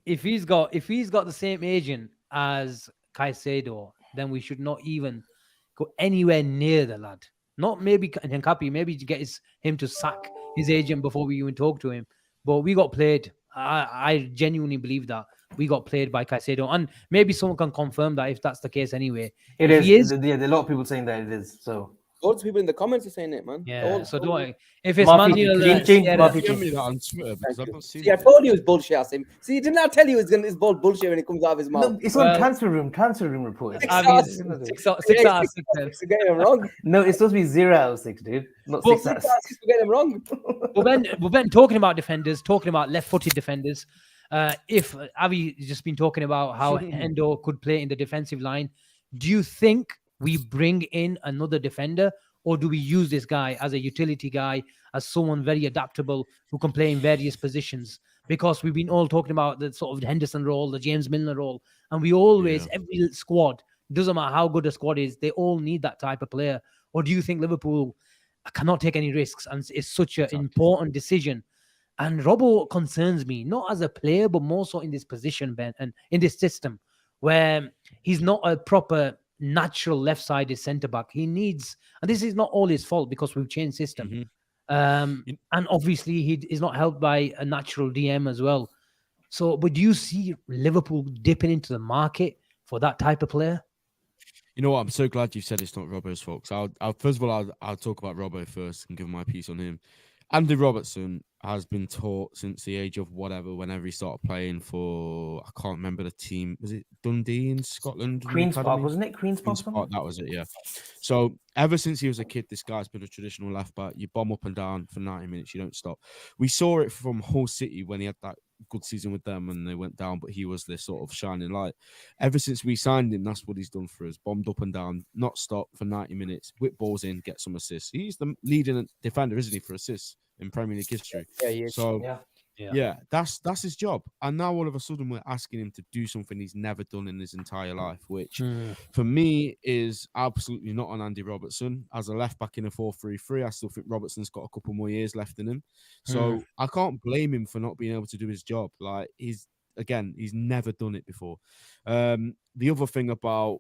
Speaker 1: If he's got the same agent as Caicedo, then we should not even go anywhere near the lad. Not maybe Hincapié, maybe to get him to sack his agent before we even talk to him. But we got played. I genuinely believe that we got played by Caicedo, and maybe someone can confirm that if that's the case. Anyway,
Speaker 5: it is. There are a lot of people saying that it is. So
Speaker 3: lots of people in the comments are saying it, man.
Speaker 1: Yeah. So don't worry. If it's Manuel,
Speaker 4: give me that on Twitter because I've not seen it.
Speaker 3: I told you it was bullshit, Asim. See, didn't I tell you it's bullshit when it comes out of his mouth?
Speaker 5: No, it's on transfer room report.
Speaker 1: 6 out of 6.
Speaker 3: You get him wrong.
Speaker 5: No, it's supposed to be 0 out of 6, dude. Not 6 out of 6.
Speaker 3: You get him wrong.
Speaker 1: We've been talking about defenders, talking about left-footed defenders. If Avi has just been talking about how Endo could play in the defensive line, do you think we bring in another defender, or do we use this guy as a utility guy, as someone very adaptable who can play in various positions? Because we've been all talking about the sort of Henderson role, the James Milner role, and we always, every squad, doesn't matter how good a squad is, they all need that type of player. Or do you think Liverpool cannot take any risks and it's such an important decision? And Robbo concerns me, not as a player, but more so in this position, Ben, and in this system where he's not a proper natural left-sided centre-back. He needs, and this is not all his fault because we've changed system. And obviously he is not helped by a natural DM as well. So, but do you see Liverpool dipping into the market for that type of player?
Speaker 4: You know what? I'm so glad you said it's not Robbo's fault. So I'll first of all, I'll talk about Robbo first and give my piece on him. Andy Robertson has been taught since the age of whatever, whenever he started playing for, I can't remember the team. Was it Dundee in Scotland?
Speaker 5: Queen's Park,
Speaker 4: Academy?
Speaker 5: wasn't it? Queen's Park or
Speaker 4: Queen's
Speaker 5: something?
Speaker 4: Park, that was it, yeah. So ever since he was a kid, this guy's been a traditional left back. You bomb up and down for 90 minutes, you don't stop. We saw it from Hull City when he had that good season with them and they went down, but he was this sort of shining light. Ever since we signed him, that's what he's done for us. Bombed up and down, not stop for 90 minutes, whip balls in, get some assists. He's the leading defender, isn't he, for assists in Premier League history?
Speaker 3: Yeah, he is.
Speaker 4: So
Speaker 5: Yeah.
Speaker 4: that's his job. And now all of a sudden we're asking him to do something he's never done in his entire life, which for me is absolutely not on Andy Robertson. As a left back in a 4-3-3, I still think Robertson's got a couple more years left in him. So I can't blame him for not being able to do his job. Like he's never done it before. The other thing about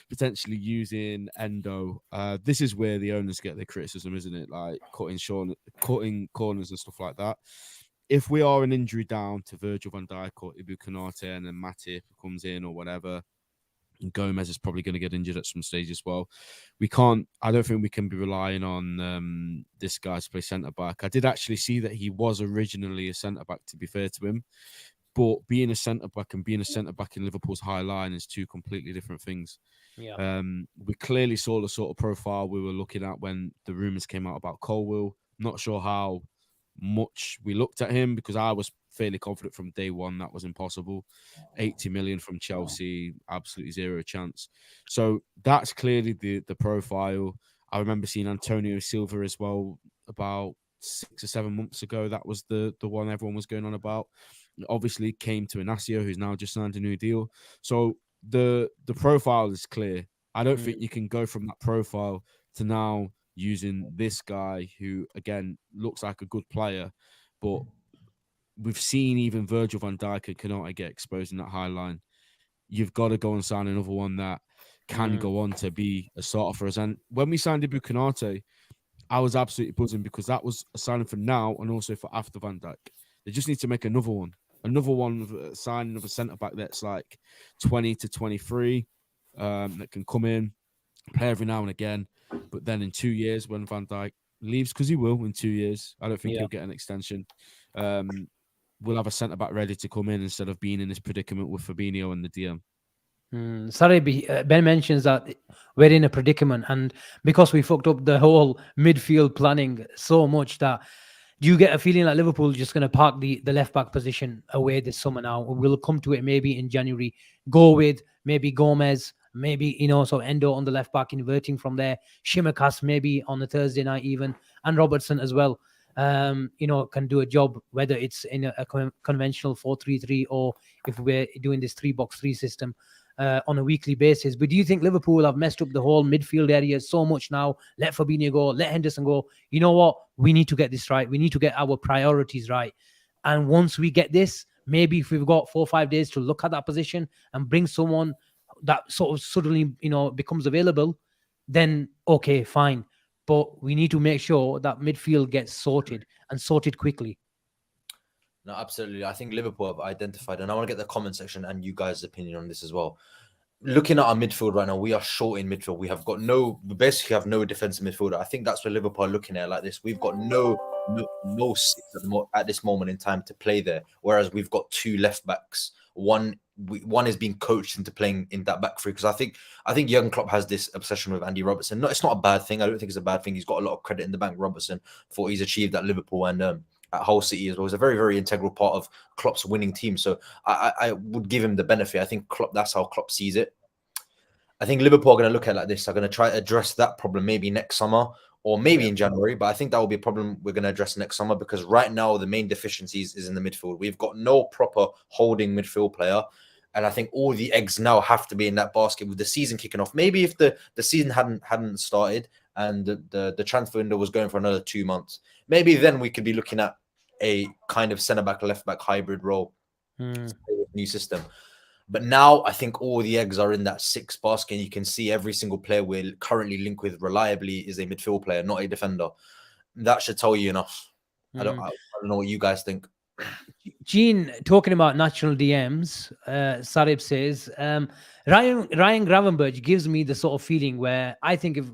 Speaker 4: potentially using Endo, this is where the owners get their criticism, isn't it? Like cutting corners and stuff like that. If we are an injury down to Virgil van Dijk or Ibu Konate and then Matip comes in or whatever, and Gomez is probably going to get injured at some stage as well. I don't think we can be relying on this guy to play centre-back. I did actually see that he was originally a centre-back, to be fair to him. But being a centre-back and being a centre-back in Liverpool's high line is two completely different things.
Speaker 1: Yeah.
Speaker 4: We clearly saw the sort of profile we were looking at when the rumours came out about Colwill. Not sure how much we looked at him because I was fairly confident from day one that was impossible. 80 million from Chelsea, absolutely zero chance. So that's clearly the profile. I remember seeing Antonio Silva as well about 6 or 7 months ago. That was the one everyone was going on about. Obviously came to Inacio, who's now just signed a new deal. So the profile is clear. I don't think you can go from that profile to now using this guy who, again, looks like a good player, but we've seen even Virgil van Dijk and Konate get exposed in that high line. You've got to go and sign another one that can go on to be a starter for us. And when we signed Ibu Konate, I was absolutely buzzing because that was a signing for now and also for after Van Dijk. They just need to make another one signing of a centre-back that's like 20 to 23 that can come in, play every now and again. But then in 2 years, when Van Dijk leaves, because he will in 2 years, I don't think he'll get an extension. We'll have a centre-back ready to come in instead of being in this predicament with Fabinho and the DM.
Speaker 1: Sarib, Ben mentions that we're in a predicament, and because we fucked up the whole midfield planning so much that do you get a feeling like Liverpool just going to park the left back position away this summer now? We'll come to it maybe in January. Go with maybe Gomez, maybe, so Endo on the left back, inverting from there. Shimikas maybe on the Thursday night even, and Robertson as well. Can do a job, whether it's in a conventional 4-3-3 or if we're doing this 3-box-3 system on a weekly basis. But do you think Liverpool have messed up the whole midfield area so much now? Let Fabinho go, let Henderson go. You know what? We need to get this right. We need to get our priorities right. And once we get this, maybe if we've got 4 or 5 days to look at that position and bring someone that sort of suddenly, becomes available, then okay, fine. But we need to make sure that midfield gets sorted and sorted quickly.
Speaker 2: No, absolutely. I think Liverpool have identified, and I want to get the comment section and you guys' opinion on this as well. Looking at our midfield right now, we are short in midfield. We basically have no defensive midfielder. I think that's what Liverpool are looking at like this. We've got no six at this moment in time to play there, whereas we've got 2 left backs. One is being coached into playing in that back three because I think Jurgen Klopp has this obsession with Andy Robertson. No, it's not a bad thing. I don't think it's a bad thing. He's got a lot of credit in the bank, Robertson, for what he's achieved at Liverpool and at Hull City as well. He's a very, very integral part of Klopp's winning team. So I would give him the benefit. I think Klopp, that's how Klopp sees it. I think Liverpool are going to look at it like this. They're going to try to address that problem maybe next summer or maybe in January. But I think that will be a problem we're going to address next summer because right now the main deficiencies is in the midfield. We've got no proper holding midfield player. And I think all the eggs now have to be in that basket with the season kicking off. Maybe if the season hadn't started and the transfer window was going for another 2 months, maybe then we could be looking at a kind of centre-back, left-back hybrid role with new system. But now I think all the eggs are in that 6 basket. And you can see every single player we're currently linked with reliably is a midfield player, not a defender. That should tell you enough. I don't know what you guys think.
Speaker 1: Gene, talking about natural DMs, Sarib says, Ryan Gravenberch gives me the sort of feeling where I think if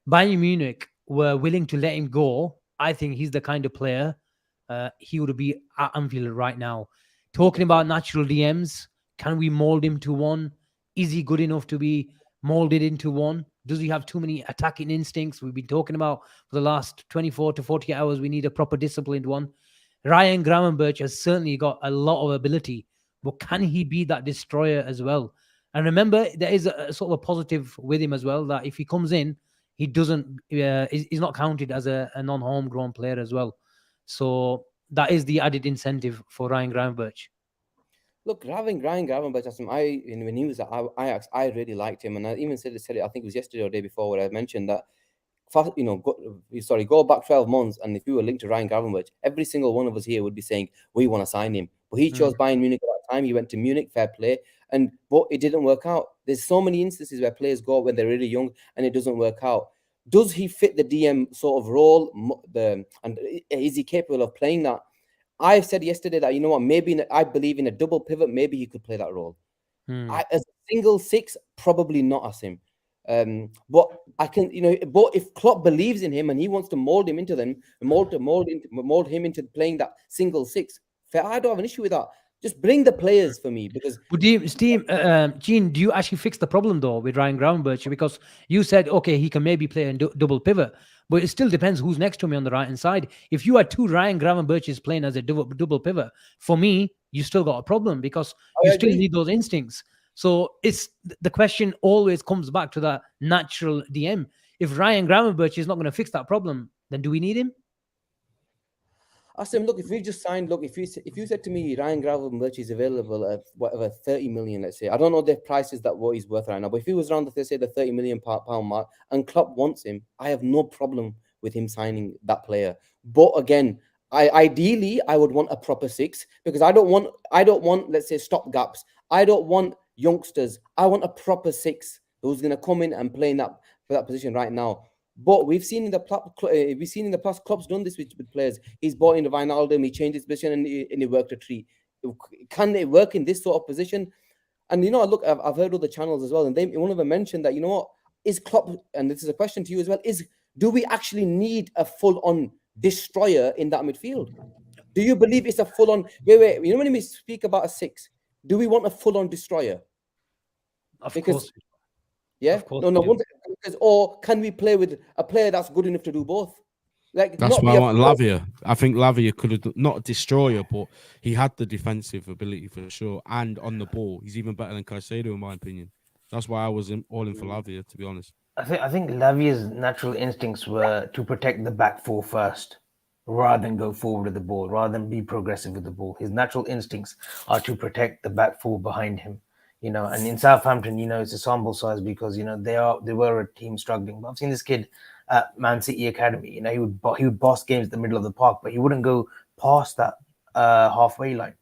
Speaker 1: Bayern Munich were willing to let him go I think he's the kind of player he would be at Anfield right now. Talking about natural DMs, can we mold him to one? Is he good enough to be molded into one? Does he have too many attacking instincts? We've been talking about for the last 24 to 40 hours, we need a proper disciplined one. Ryan Gravenberch has certainly got a lot of ability, but can he be that destroyer as well? And remember, there is a sort of a positive with him as well, that if he comes in, he doesn't, he's not counted as a non-homegrown player as well. So that is the added incentive for Ryan Gravenberch.
Speaker 3: Look, Ryan Gravenberch, when he was at Ajax, I really liked him, and I even said it. I think it was yesterday or the day before, where I mentioned that. Go back 12 months, and if we were linked to Ryan Gravenberch, every single one of us here would be saying we want to sign him. But he chose Bayern Munich at that time. He went to Munich, fair play, but it didn't work out. There's so many instances where players go when they're really young and it doesn't work out. Does he fit the DM sort of role? And is he capable of playing that? I said yesterday that, you know what, maybe I believe in a double pivot, maybe he could play that role. As a single six, probably not Asim. But I can, but if Klopp believes in him and he wants to mold him into mold him into playing that single six, I don't have an issue with that. Just bring the players for me, because.
Speaker 1: Gene, do you actually fix the problem though with Ryan Gravenberch? Because you said, okay, he can maybe play in double pivot, but it still depends who's next to me on the right hand side. If you had two Ryan Gravenberches playing as a double pivot, for me, you still got a problem, because you still need those instincts. So it's the question always comes back to that natural DM. If Ryan Gravenberch is not going to fix that problem, then do we need him?
Speaker 3: Asim, look, if we just signed, if you said to me Ryan Gravenberch is available at whatever 30 million, let's say, I don't know the prices that what he's worth right now, but if he was around the 30 million pound mark and Klopp wants him, I have no problem with him signing that player. But again, ideally I would want a proper six, because I don't want let's say stop gaps. I don't want youngsters. I want a proper six who's going to come in and play for that position right now. But we've seen in the past, Klopp's done this with players. He's brought in the Wijnaldum, he changed his position, and he worked a treat. Can it work in this sort of position? And look, I've heard other channels as well, and one of them mentioned that, what is Klopp? And this is a question to you as well: do we actually need a full-on destroyer in that midfield? Do you believe it's a full-on? Wait. When we speak about a six, do we want a full-on destroyer?
Speaker 1: Of course.
Speaker 3: Yeah. No. Or can we play with a player that's good enough to do both?
Speaker 4: That's why I want Lavia. I think Lavia could have not a destroyer, but he had the defensive ability for sure, and on the ball, he's even better than Caicedo in my opinion. That's why I was all in for Lavia, to be honest.
Speaker 5: I think Lavia's natural instincts were to protect the back four first, rather than go forward with the ball, rather than be progressive with the ball. His natural instincts are to protect the back four behind him. And in Southampton, it's a sample size, because they were a team struggling. But I've seen this kid at Man City Academy. He would boss games at the middle of the park, but he wouldn't go past that halfway line.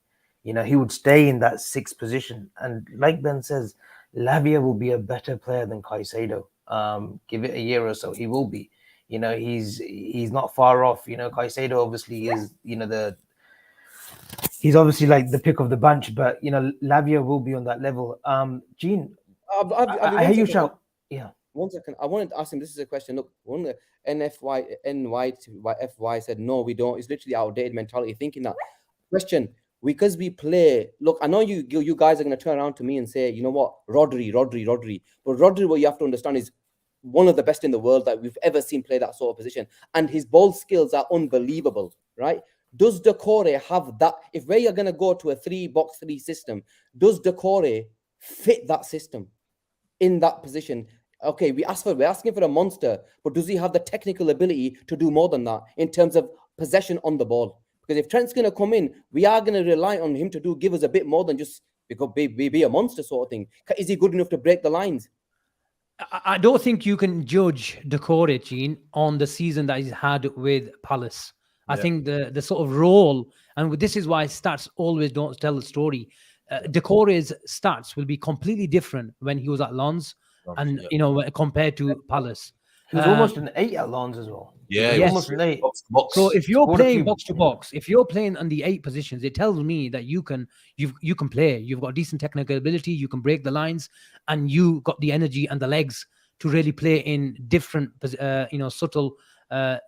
Speaker 5: He would stay in that sixth position. And like Ben says, Lavia will be a better player than Caicedo. Give it a year or so, he will be. He's not far off. Caicedo obviously is he's obviously like the pick of the bunch, but Lavia will be on that level. Gene, I hear you shout. Yeah.
Speaker 3: 1 second. I wanted to ask him. This is a question. Look, one the NYFY said no, we don't. It's literally outdated mentality thinking that. Question: because we play. Look, I know you guys are going to turn around to me and say, you know what, Rodri. But Rodri, what you have to understand is one of the best in the world that we've ever seen play that sort of position, and his ball skills are unbelievable, right? Does Doucoure have that? If we are going to go to a 3-box-3 system, does Doucoure fit that system in that position? Okay, we're asking for a monster, but does he have the technical ability to do more than that in terms of possession on the ball? Because if Trent's going to come in, we are going to rely on him to give us a bit more than just be a monster sort of thing. Is he good enough to break the lines?
Speaker 1: I don't think you can judge Doucoure, Gene, on the season that he's had with Palace. I think the sort of role, and this is why stats always don't tell the story. Doucoure's stats will be completely different when he was at Lens and compared to Palace.
Speaker 5: He was almost an 8 at Lens as well.
Speaker 2: Yeah,
Speaker 1: yes.
Speaker 5: Almost an 8.
Speaker 2: Box.
Speaker 1: So if you're playing box to box, if you're playing on the 8 positions, it tells me that you can play. You've got decent technical ability. You can break the lines, and you got the energy and the legs to really play in different, subtle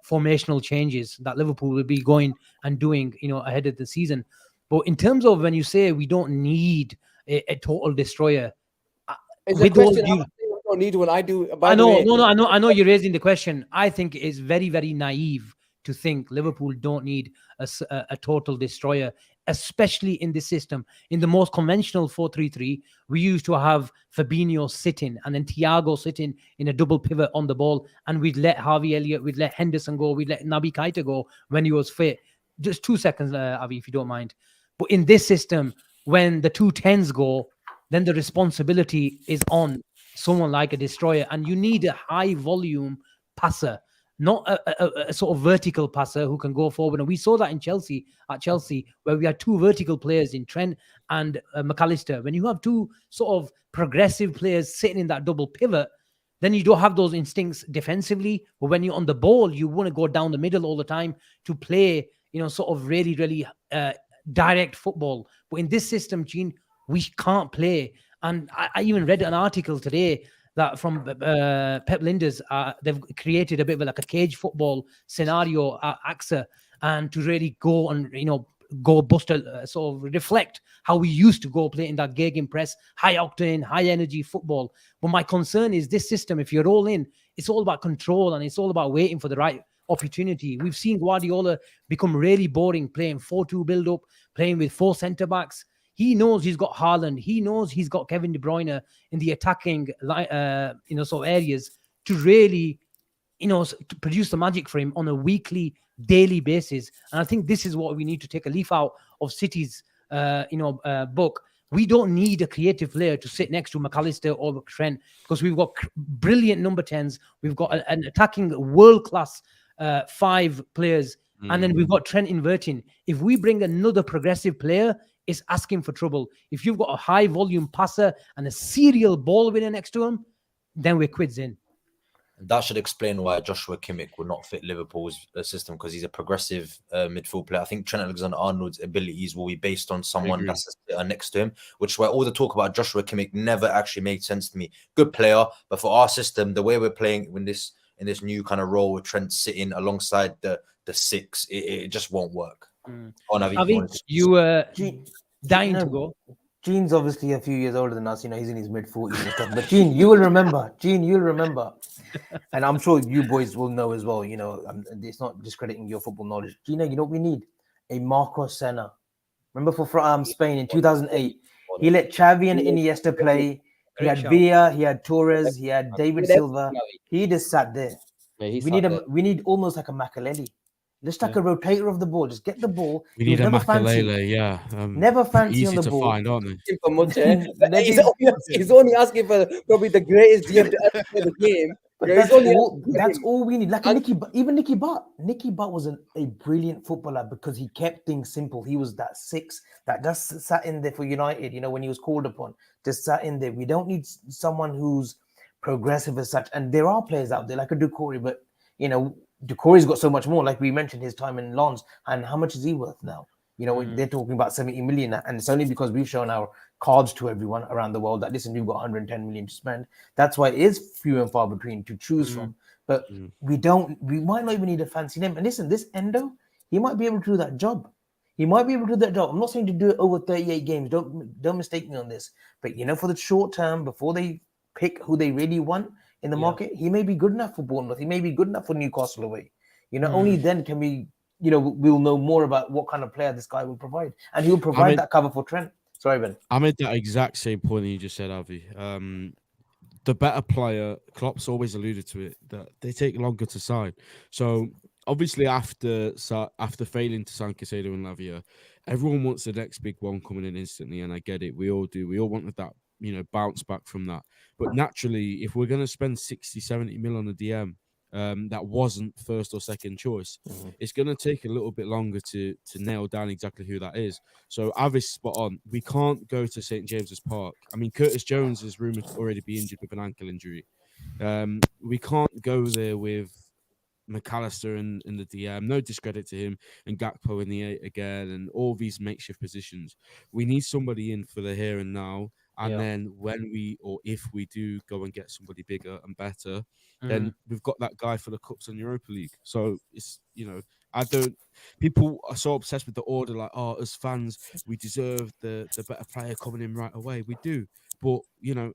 Speaker 1: formational changes that Liverpool will be going and doing, ahead of the season. But in terms of when you say we don't need a total destroyer,
Speaker 3: It's a question I don't need one. I do.
Speaker 1: I know you're raising the question. I think it's very, very naive to think Liverpool don't need a total destroyer, especially in this system. In the most conventional 4-3-3, we used to have Fabinho sitting and then Thiago sitting in a double pivot on the ball, and we'd let Harvey Elliott, we'd let Henderson go, we'd let Naby Keita go when he was fit. Just 2 seconds, Avi, if you don't mind. But in this system, when the 2 10s go, then the responsibility is on someone like a destroyer, and you need a high volume passer, not a sort of vertical passer who can go forward. And we saw that in Chelsea, where we had 2 vertical players in Trent and McAllister. When you have 2 sort of progressive players sitting in that double pivot, then you don't have those instincts defensively. But when you're on the ball, you want to go down the middle all the time to play, sort of really, really direct football. But in this system, Gene, we can't play. And I even read an article today that from Pep Linders, they've created a bit of like a cage football scenario at AXA, and to really go and, go bust sort of reflect how we used to go play in that gegenpress, high octane, high energy football. But my concern is this system, if you're all in, it's all about control and it's all about waiting for the right opportunity. We've seen Guardiola become really boring playing 4-2 build up, playing with 4 centre backs. He knows he's got Haaland. He knows he's got Kevin De Bruyne in the attacking, sort of areas to really, to produce the magic for him on a weekly, daily basis. And I think this is what we need to take a leaf out of City's, book. We don't need a creative player to sit next to McAllister or Trent, because we've got brilliant number 10s. We've got an attacking world-class 5 players. And then we've got Trent inverting. If we bring another progressive player, it's asking for trouble. If you've got a high volume passer and a serial ball winner next to him, then we're quids in.
Speaker 2: That should explain why Joshua Kimmich would not fit Liverpool's system, because he's a progressive midfield player. I think Trent Alexander-Arnold's abilities will be based on someone that's next to him, which is why all the talk about Joshua Kimmich never actually made sense to me. Good player, but for our system, the way we're playing in this new kind of role with Trent sitting alongside the 6, it just won't work.
Speaker 1: Avi, you were dying to go.
Speaker 5: Gene's obviously a few years older than us. He's in his mid-40s and stuff. But Gene, you'll remember. And I'm sure you boys will know as well. It's not discrediting your football knowledge. Gina, you know what we need? A Marco Senna. Remember for Spain in 2008? He let Xavi and Iniesta play. He had Villa, he had Torres, he had David Silva. He just sat there. Yeah, we need almost like a Makelele. Just like a rotator of the ball. Just get the ball.
Speaker 4: We need a Makelele, yeah.
Speaker 5: Never fancy
Speaker 4: easy
Speaker 5: on the
Speaker 4: to
Speaker 5: ball.
Speaker 4: Find, aren't
Speaker 3: they? He's only asking for probably the greatest DM to ever play the game.
Speaker 5: That's all we need. Like Nicky Butt. Nicky Butt was a brilliant footballer because he kept things simple. He was that 6 that just sat in there for United, when he was called upon. Just sat in there. We don't need someone who's progressive as such. And there are players out there like a Doucoure, but, Doucoure's got so much more, like we mentioned his time in Lens, and how much is he worth now? They're talking about 70 million, and it's only because we've shown our cards to everyone around the world that listen, we've got 110 million to spend. That's why it is few and far between to choose from. But we might not even need a fancy name. And listen, this Endo, he might be able to do that job. I'm not saying to do it over 38 games. Don't mistake me on this. But for the short term, before they pick who they really want in the market, he may be good enough for Bournemouth. He may be good enough for Newcastle away. Only then can we, we'll know more about what kind of player this guy will provide. And he'll provide that cover for Trent. Sorry, Ben.
Speaker 4: I made that exact same point that you just said, Avi. The better player, Klopp's always alluded to it, that they take longer to sign. So obviously after failing to sign Caicedo and Lavia, everyone wants the next big one coming in instantly, and I get it. We all do. We all wanted that, bounce back from that. But naturally, if we're going to spend 60, 70 mil on a DM that wasn't first or second choice, it's going to take a little bit longer to nail down exactly who that is. So Avi's spot on. We can't go to St. James's Park. I mean, Curtis Jones is rumoured to already be injured with an ankle injury. We can't go there with McAllister in the DM, no discredit to him, and Gakpo in the 8 again, and all these makeshift positions. We need somebody in for the here and now, And then if we do go and get somebody bigger and better,
Speaker 1: Mm.
Speaker 4: then we've got that guy for the Cups and Europa League. So it's, people are so obsessed with the order, like, oh, as fans, we deserve the better player coming in right away. We do. But,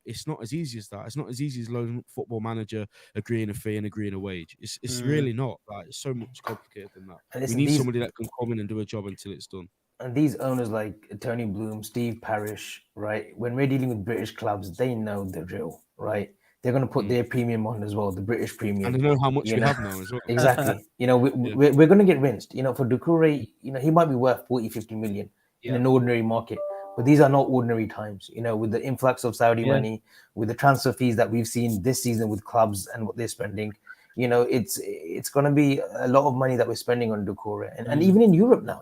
Speaker 4: it's not as easy as that. It's not as easy as loading up Football Manager, agreeing a fee and agreeing a wage. It's really not. Like, it's so much complicated than that.
Speaker 5: And listen,
Speaker 4: we need somebody that can come in and do a job until it's done.
Speaker 5: And these owners like Tony Bloom, Steve Parish, right? When we're dealing with British clubs, they know the drill, right? They're going to put their premium on as well, the British premium.
Speaker 4: And they know how much we have now as well.
Speaker 5: Exactly. We're going to get rinsed. For Doucoure, he might be worth 40, 50 million in an ordinary market. But these are not ordinary times, with the influx of Saudi money, with the transfer fees that we've seen this season with clubs and what they're spending. It's going to be a lot of money that we're spending on Doucoure. And even in Europe now,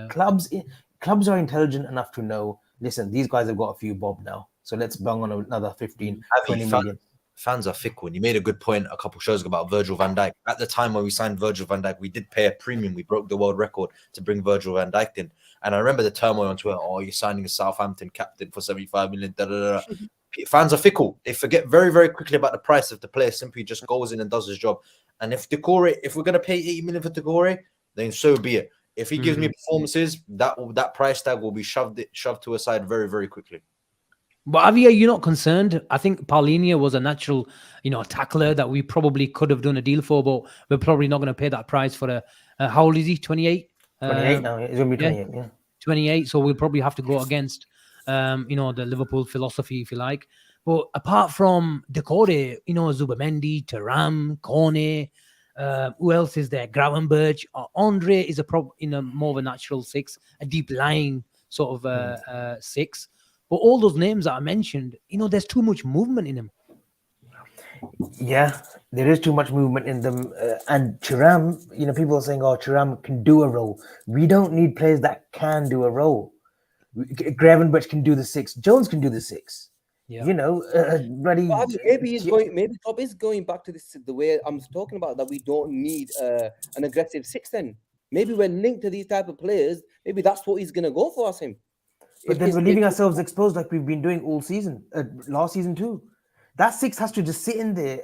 Speaker 5: clubs are intelligent enough to know, listen, these guys have got a few bob now. So let's bung on another 15, 20 million.
Speaker 2: Fans are fickle. And you made a good point a couple shows ago about Virgil van Dijk. At the time when we signed Virgil van Dijk, we did pay a premium. We broke the world record to bring Virgil van Dijk in. And I remember the turmoil on Twitter. Oh, you're signing a Southampton captain for 75 million. Da, da, da. Fans are fickle. They forget very, very quickly about the price if the player simply just goes in and does his job. And if we're going to pay 80 million for Doucoure, then so be it. If he gives me performances, that price tag will be shoved to a side very, very quickly.
Speaker 1: But Avi, are you not concerned? I think Paulinho was a natural, tackler that we probably could have done a deal for, but we're probably not going to pay that price for how old is he? 28?
Speaker 5: 28 now. He's going to be 28, yeah.
Speaker 1: 28. So we'll probably have to go against, the Liverpool philosophy, if you like. But apart from Doucoure, Zubamendi, Thuram, Kone, who else is there? Gravenberch. Andre is more of a natural 6, a deep lying sort of 6. But all those names that I mentioned, there's too much movement in them.
Speaker 5: Yeah, there is too much movement in them. And Thuram, people are saying, oh, Thuram can do a role. We don't need players that can do a role. Gravenberch can do the 6. Jones can do the 6.
Speaker 1: Yeah.
Speaker 3: Maybe Klopp is going back to this, the way I'm talking about, that we don't need an aggressive 6 then. Maybe when linked to these type of players, maybe that's what he's going to go for, Asim.
Speaker 5: But then we're leaving ourselves exposed like we've been doing all season, last season too. That 6 has to just sit in there,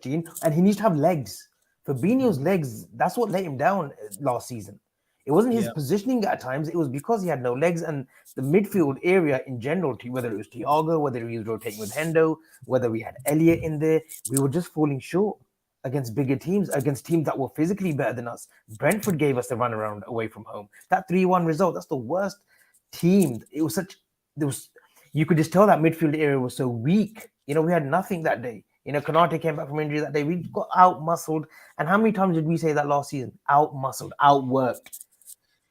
Speaker 5: Gene, and he needs to have legs. Fabinho's legs, that's what let him down last season. It wasn't his positioning at times. It was because he had no legs, and the midfield area in general, whether it was Thiago, whether he was rotating with Endo, whether we had Elliott in there, we were just falling short against bigger teams, against teams that were physically better than us. Brentford gave us the runaround away from home. That 3-1 result, that's the worst team. You could just tell that midfield area was so weak. We had nothing that day. Konate came back from injury that day. We got out-muscled. And how many times did we say that last season? Out-muscled, outworked.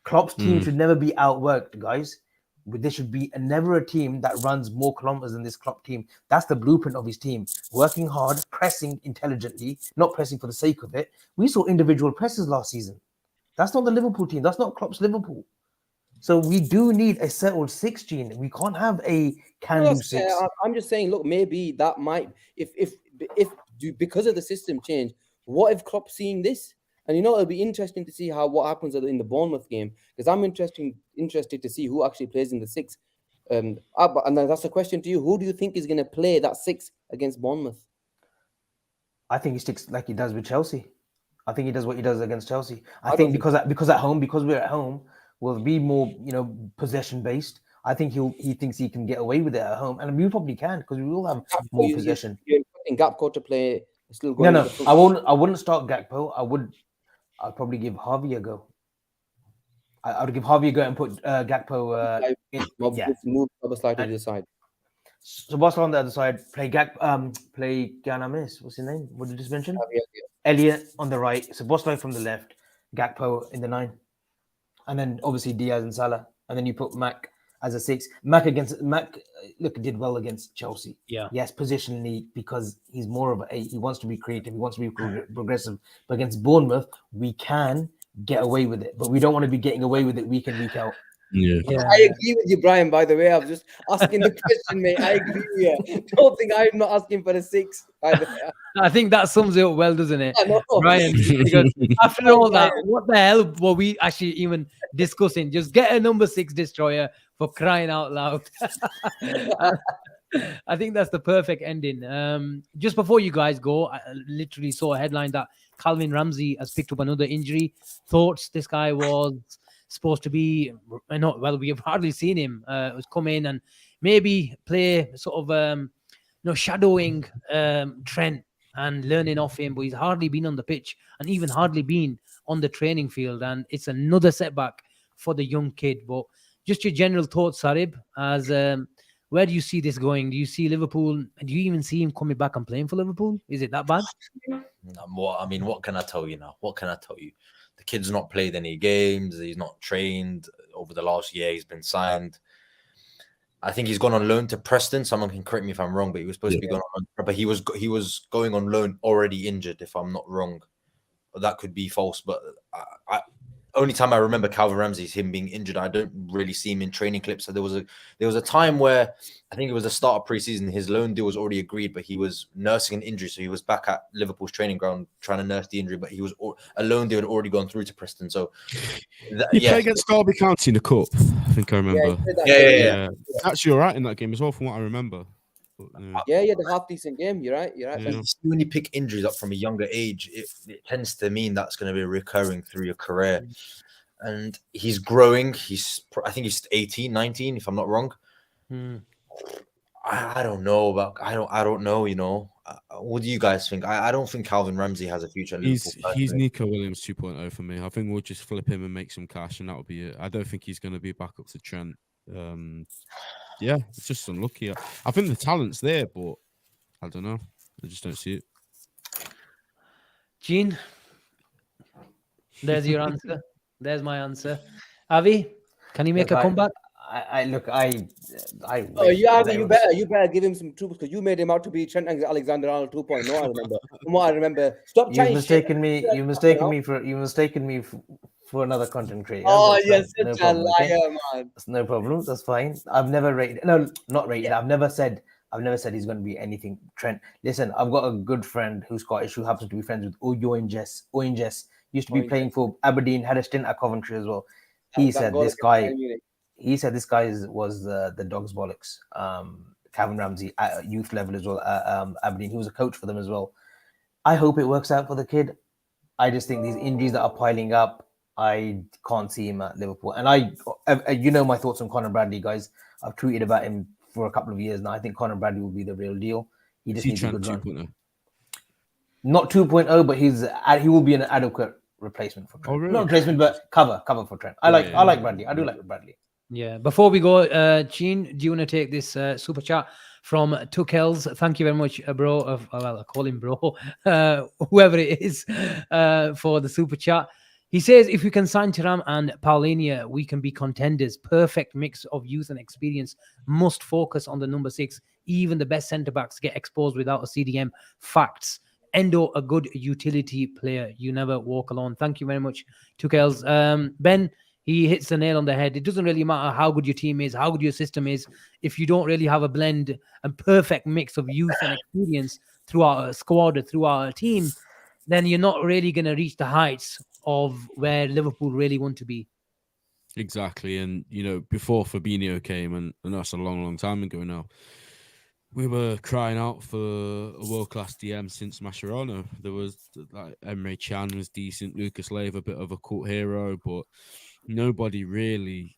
Speaker 5: Klopp's team should never be outworked, guys. There should be never a team that runs more kilometers than this Klopp team. That's the blueprint of his team. Working hard, pressing intelligently, not pressing for the sake of it. We saw individual presses last season. That's not the Liverpool team. That's not Klopp's Liverpool. So we do need a settled 6, Gene. We can't have a can-do 6.
Speaker 3: I'm just saying, look, maybe that might, if because of the system change, what if Klopp's seeing this? And it'll be interesting to see what happens in the Bournemouth game, because I'm interested to see who actually plays in the 6. And that's a question to you. Who do you think is going to play that 6 against Bournemouth?
Speaker 5: I think he sticks like he does with Chelsea. I think he does what he does against Chelsea. I think because we're at home, we'll be more, possession based. I think he thinks he can get away with it at home, and we probably can because we will have more possession.
Speaker 3: You're expecting Gakpo to play? Still going?
Speaker 5: No. I wouldn't start Gakpo. I'd probably give Harvey a go. I would give Harvey a go and put Gakpo
Speaker 3: move Szoboszlai to the side.
Speaker 5: Szoboszlai on the other side. Play Ganamis. What's his name? What did you just mention? Elliott on the right. Szoboszlai from the left. Gakpo in the 9. And then obviously Diaz and Salah. And then you put Mac as a 6. Mac did well against Chelsea.
Speaker 1: Yeah.
Speaker 5: Yes, positionally, because he's more of he wants to be creative, he wants to be progressive. But against Bournemouth, we can get away with it. But we don't want to be getting away with it week in, week out.
Speaker 4: Yeah.
Speaker 3: I agree with you, Brian, by the way. I'm just asking the question, mate. I agree with you. Don't think I'm not asking for a 6.
Speaker 1: I think that sums it up well, doesn't it, Brian?
Speaker 3: Because
Speaker 1: after all that, what the hell were we actually even discussing? Just get a number 6 destroyer for crying out loud. I think that's the perfect ending. Just before you guys go, I literally saw a headline that Calvin Ramsey has picked up another injury. Thoughts this guy was supposed to be, we have hardly seen him. Was come in and maybe play sort of, shadowing Trent and learning off him, but he's hardly been on the pitch and even hardly been on the training field. And it's another setback for the young kid. But just your general thoughts, Sarib, as where do you see this going? Do you see Liverpool? Do you even see him coming back and playing for Liverpool? Is it that bad?
Speaker 2: What can I tell you now? What can I tell you? The kid's not played any games. He's not trained over the last year. He's been signed. I think he's gone on loan to Preston. Someone can correct me if I'm wrong, but he was supposed to be going on loan. But he was going on loan already injured, if I'm not wrong. That could be false, but only time I remember Calvin Ramsey is him being injured. I don't really see him in training clips. So there was a time where I think it was the start of preseason. His loan deal was already agreed, but he was nursing an injury, so he was back at Liverpool's training ground trying to nurse the injury. But a loan deal had already gone through to Preston. So
Speaker 4: he played against Derby County in the cup. I think I remember.
Speaker 2: Yeah.
Speaker 4: Actually, all right in that game as well, from what I remember.
Speaker 3: Yeah, the half decent game. You're right.
Speaker 4: Yeah.
Speaker 2: When you pick injuries up from a younger age, it tends to mean that's going to be recurring through your career. And he's growing. I think he's 18, 19, if I'm not wrong. I don't know. I don't know. You know, what do you guys think? I don't think Calvin Ramsey has a future.
Speaker 4: He's Nico Williams 2.0 for me. I think we'll just flip him and make some cash, and that'll be it. I don't think he's going to be back up to Trent. Yeah, it's just unlucky. I think the talent's there, but I don't know. I just don't see it.
Speaker 1: Gene, there's your answer. There's my answer. Avi, can he make a comeback?
Speaker 3: You better give him some troops because you made him out to be Trent Alexander-Arnold 2.0. I remember. From what I remember, stop trying.
Speaker 5: You mistaken me for another content creator.
Speaker 3: Oh, yes, such a liar, man.
Speaker 5: That's no problem. That's fine. I've never rated. No, not rated. Yeah. I've never said he's going to be anything. Trent, listen, I've got a good friend who's Scottish who happens to be friends with Owen Jess. Used to be playing for Aberdeen, had a stint at Coventry as well. He said this guy was the dog's bollocks. Calvin Ramsey at youth level as well. Aberdeen, he was a coach for them as well. I hope it works out for the kid. I just think these injuries that are piling up, I can't see him at Liverpool. And you know my thoughts on Conor Bradley, guys. I've tweeted about him for a couple of years now. I think Conor Bradley will be the real deal. He just needs a good run. Not 2.0, but he will be an adequate replacement for Trent. Oh, really? Not replacement, but cover for Trent. I like Bradley. I do like Bradley.
Speaker 1: Yeah. Before we go, Gene, do you want to take this super chat from Tuchels? Thank you very much, bro. I call him bro, whoever it is, for the super chat. He says, if we can sign Thuram and Paulinho, we can be contenders. Perfect mix of youth and experience. Must focus on the number 6. Even the best centre-backs get exposed without a CDM. Facts. Endo, a good utility player. You never walk alone. Thank you very much, Tuchels. Ben, he hits the nail on the head. It doesn't really matter how good your team is, how good your system is. If you don't really have a blend and perfect mix of youth and experience throughout a squad or throughout a team, then you're not really going to reach the heights of where Liverpool really want to be.
Speaker 4: Exactly. And, before Fabinho came, and that's a long, long time ago now, we were crying out for a world-class DM since Mascherano. There was, Emre Can was decent, Lucas Leiva, a bit of a cult hero, but nobody really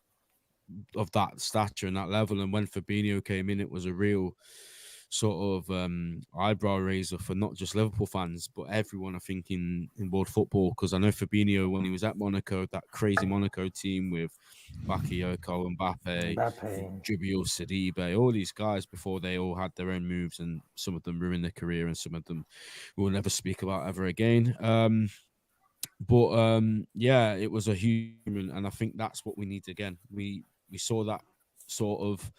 Speaker 4: of that stature and that level. And when Fabinho came in, it was a real sort of eyebrow raiser for not just Liverpool fans, but everyone, I think, in world football. Because I know Fabinho, when he was at Monaco, that crazy Monaco team with Bakayoko, Mbappe, Jubiel, Sarib, all these guys before they all had their own moves, and some of them ruined their career and some of them we'll never speak about ever again. Yeah, it was a human, and I think that's what we need again. We saw that sort of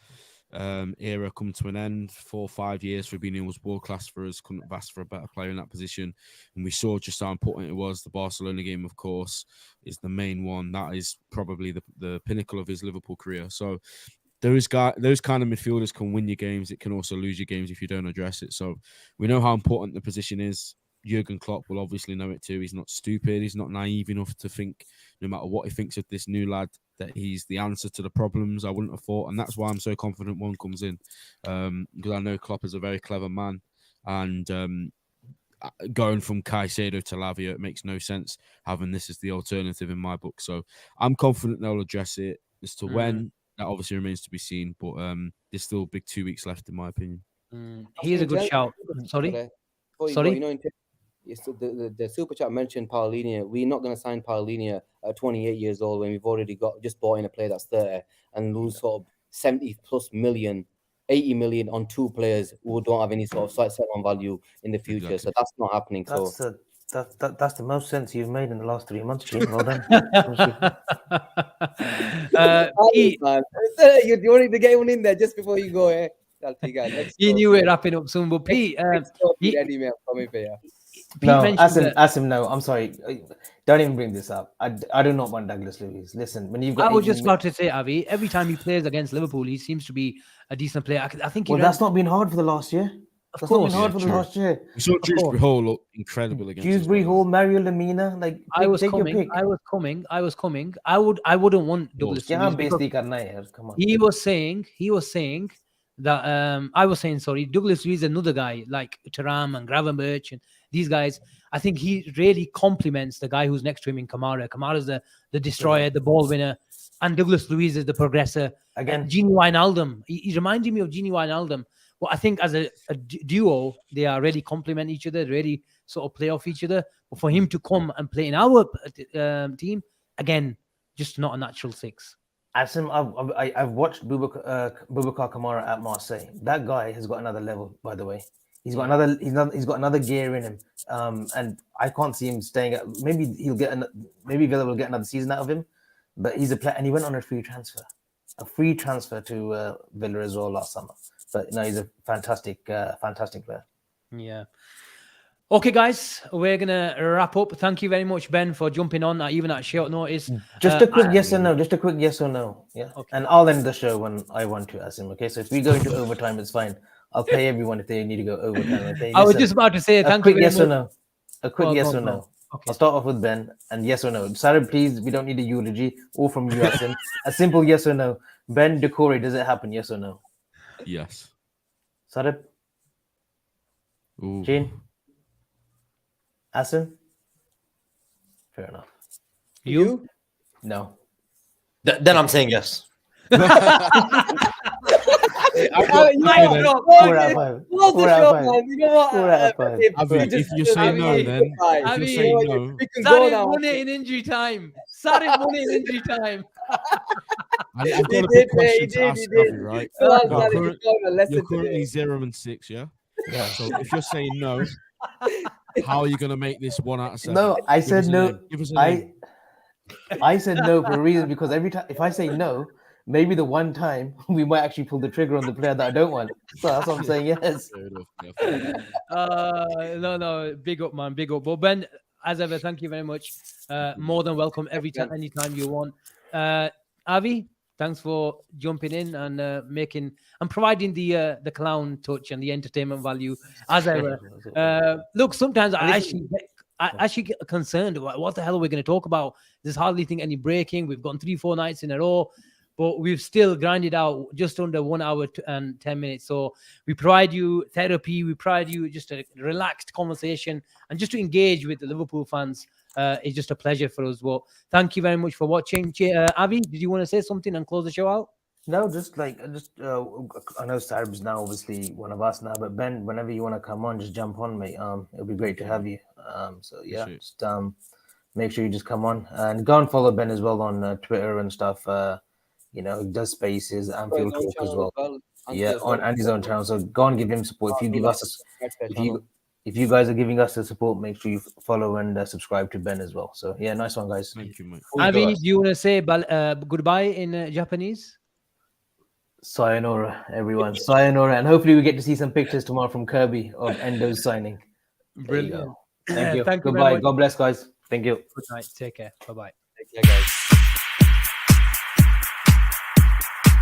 Speaker 4: era come to an end. 4 or 5 years Fabinho was world class for us, couldn't have asked for a better player in that position, and we saw just how important it was. The Barcelona game, of course, is the main one. That is probably the pinnacle of his Liverpool career. So those kind of midfielders can win you games. It can also lose you games if you don't address it. So we know how important the position is. Jurgen Klopp will obviously know it too. He's not stupid. He's not naive enough to think, no matter what he thinks of this new lad, that he's the answer to the problems. I wouldn't have thought, and that's why I'm so confident one comes in, because I know Klopp is a very clever man, and going from Caicedo to Lavia, it makes no sense having this as the alternative in my book. So I'm confident they'll address it. As to when, that obviously remains to be seen, but there's still a big 2 weeks left, in my opinion.
Speaker 1: Here's a good shout. Sorry. Sorry.
Speaker 3: The super chat mentioned Paulinho. We're not going to sign Paulinho at 28 years old when we've already just bought in a player that's 30 and lose sort of 70 plus million, 80 million on 2 players who don't have any sort of set on value in the future. Exactly. So that's not happening.
Speaker 5: That's the most sense you've made in the last 3 months, Gene. Well done.
Speaker 3: You wanted to get one in there just before you go, eh?
Speaker 1: You knew we're wrapping up soon, but Pete,
Speaker 3: Pete
Speaker 5: Asim, no, I'm sorry. Don't even bring this up. I do not want Douglas Luiz. Listen, when you've got...
Speaker 1: I was just about to say, Avi, every time he plays against Liverpool, he seems to be a decent player. I think.
Speaker 5: That's not been hard for the last year.
Speaker 1: Of course,
Speaker 5: not been hard for the last year.
Speaker 4: We saw Dewsbury Hall look incredible against
Speaker 5: Dewsbury Hall, Mario Lemina. Like,
Speaker 1: I was coming. I wouldn't want Douglas Luiz. Come on. He was saying that I was saying, sorry, Douglas Luiz is another guy like Thuram and Gravenberch and these guys. I think he really complements the guy who's next to him in Kamara. Kamara's the destroyer, the ball winner, and Douglas Luiz is the progressor.
Speaker 5: Again,
Speaker 1: Gini Wijnaldum. He reminded me of Gini Wijnaldum. Well, I think as a duo, they are really complement each other, really sort of play off each other. But for him to come and play in our team, again, just not a natural 6.
Speaker 5: Asim, I've watched Boubacar Kamara at Marseille. That guy has got another level, by the way. He's got another gear in him, and I can't see him staying at. Maybe Villa will get another season out of him, but he's a player, and he went on a free transfer to Villa as well last summer. But no, he's a fantastic player.
Speaker 1: Yeah. Okay, guys, we're gonna wrap up. Thank you very much, Ben, for jumping on even at short notice.
Speaker 5: Just a quick yes or no. Just a quick yes or no. Yeah. Okay. And I'll end the show when I want to, Asim. Okay. So if we go into overtime, it's fine. I'll pay everyone if they need to go overtime. Okay.
Speaker 1: I was just about to say thank you.
Speaker 5: Yes or no. A quick yes or no. Okay. I'll start off with Ben and yes or no. Sarib, please. We don't need a eulogy or from you, Asim. A simple yes or no. Ben, Doucoure, does it happen? Yes or no?
Speaker 4: Yes.
Speaker 5: Sarib. Gene. Asim? Fair enough.
Speaker 1: You?
Speaker 5: No.
Speaker 2: Then I'm saying yes.
Speaker 1: If
Speaker 4: you say no, then
Speaker 1: Sarib won it in injury time. Sarib won it in injury time.
Speaker 4: I've got a big question to ask you, right? You're currently 0-6, yeah? Yeah. So if you're saying no, how are you going to make this 1 out of 7?
Speaker 5: No, I said no. I said no for a reason, because every time if I say no, maybe the one time we might actually pull the trigger on the player that I don't want. So that's what I'm saying. Yes.
Speaker 1: No, big up, man, big up. But Ben, as ever, thank you very much. More than welcome anytime you want. Avi, thanks for jumping in and making and providing the clown touch and the entertainment value as ever. Look, sometimes I actually get concerned about what the hell are we going to talk about. There's hardly any breaking. We've gone 3-4 nights in a row, but we've still grinded out just under 1 hour and 10 minutes. So we provide you therapy. We provide you just a relaxed conversation and just to engage with the Liverpool fans. It's just a pleasure for us. Well, thank you very much for watching. Avi, did you want to say something and close the show out?
Speaker 5: No, I know Sarib's now obviously one of us now, but Ben, whenever you want to come on, just jump on, mate. It'll be great to have you. Just make sure you just come on and go and follow Ben as well on Twitter and stuff. He does spaces and Field Talk as well. On his own channel. So go and give him support. If you give us if you guys are giving us the support, make sure you follow and subscribe to Ben as well. So yeah, nice one, guys.
Speaker 4: Thank you, mate.
Speaker 1: Avi, do you want to say goodbye in Japanese?
Speaker 5: Sayonara, everyone. Sayonara, and hopefully we get to see some pictures tomorrow from Kirby of Endo's signing.
Speaker 1: Brilliant.
Speaker 5: Thank you. Goodbye. God bless, guys. Thank you.
Speaker 1: Good night. Take care. Bye-bye.
Speaker 3: Take care, guys.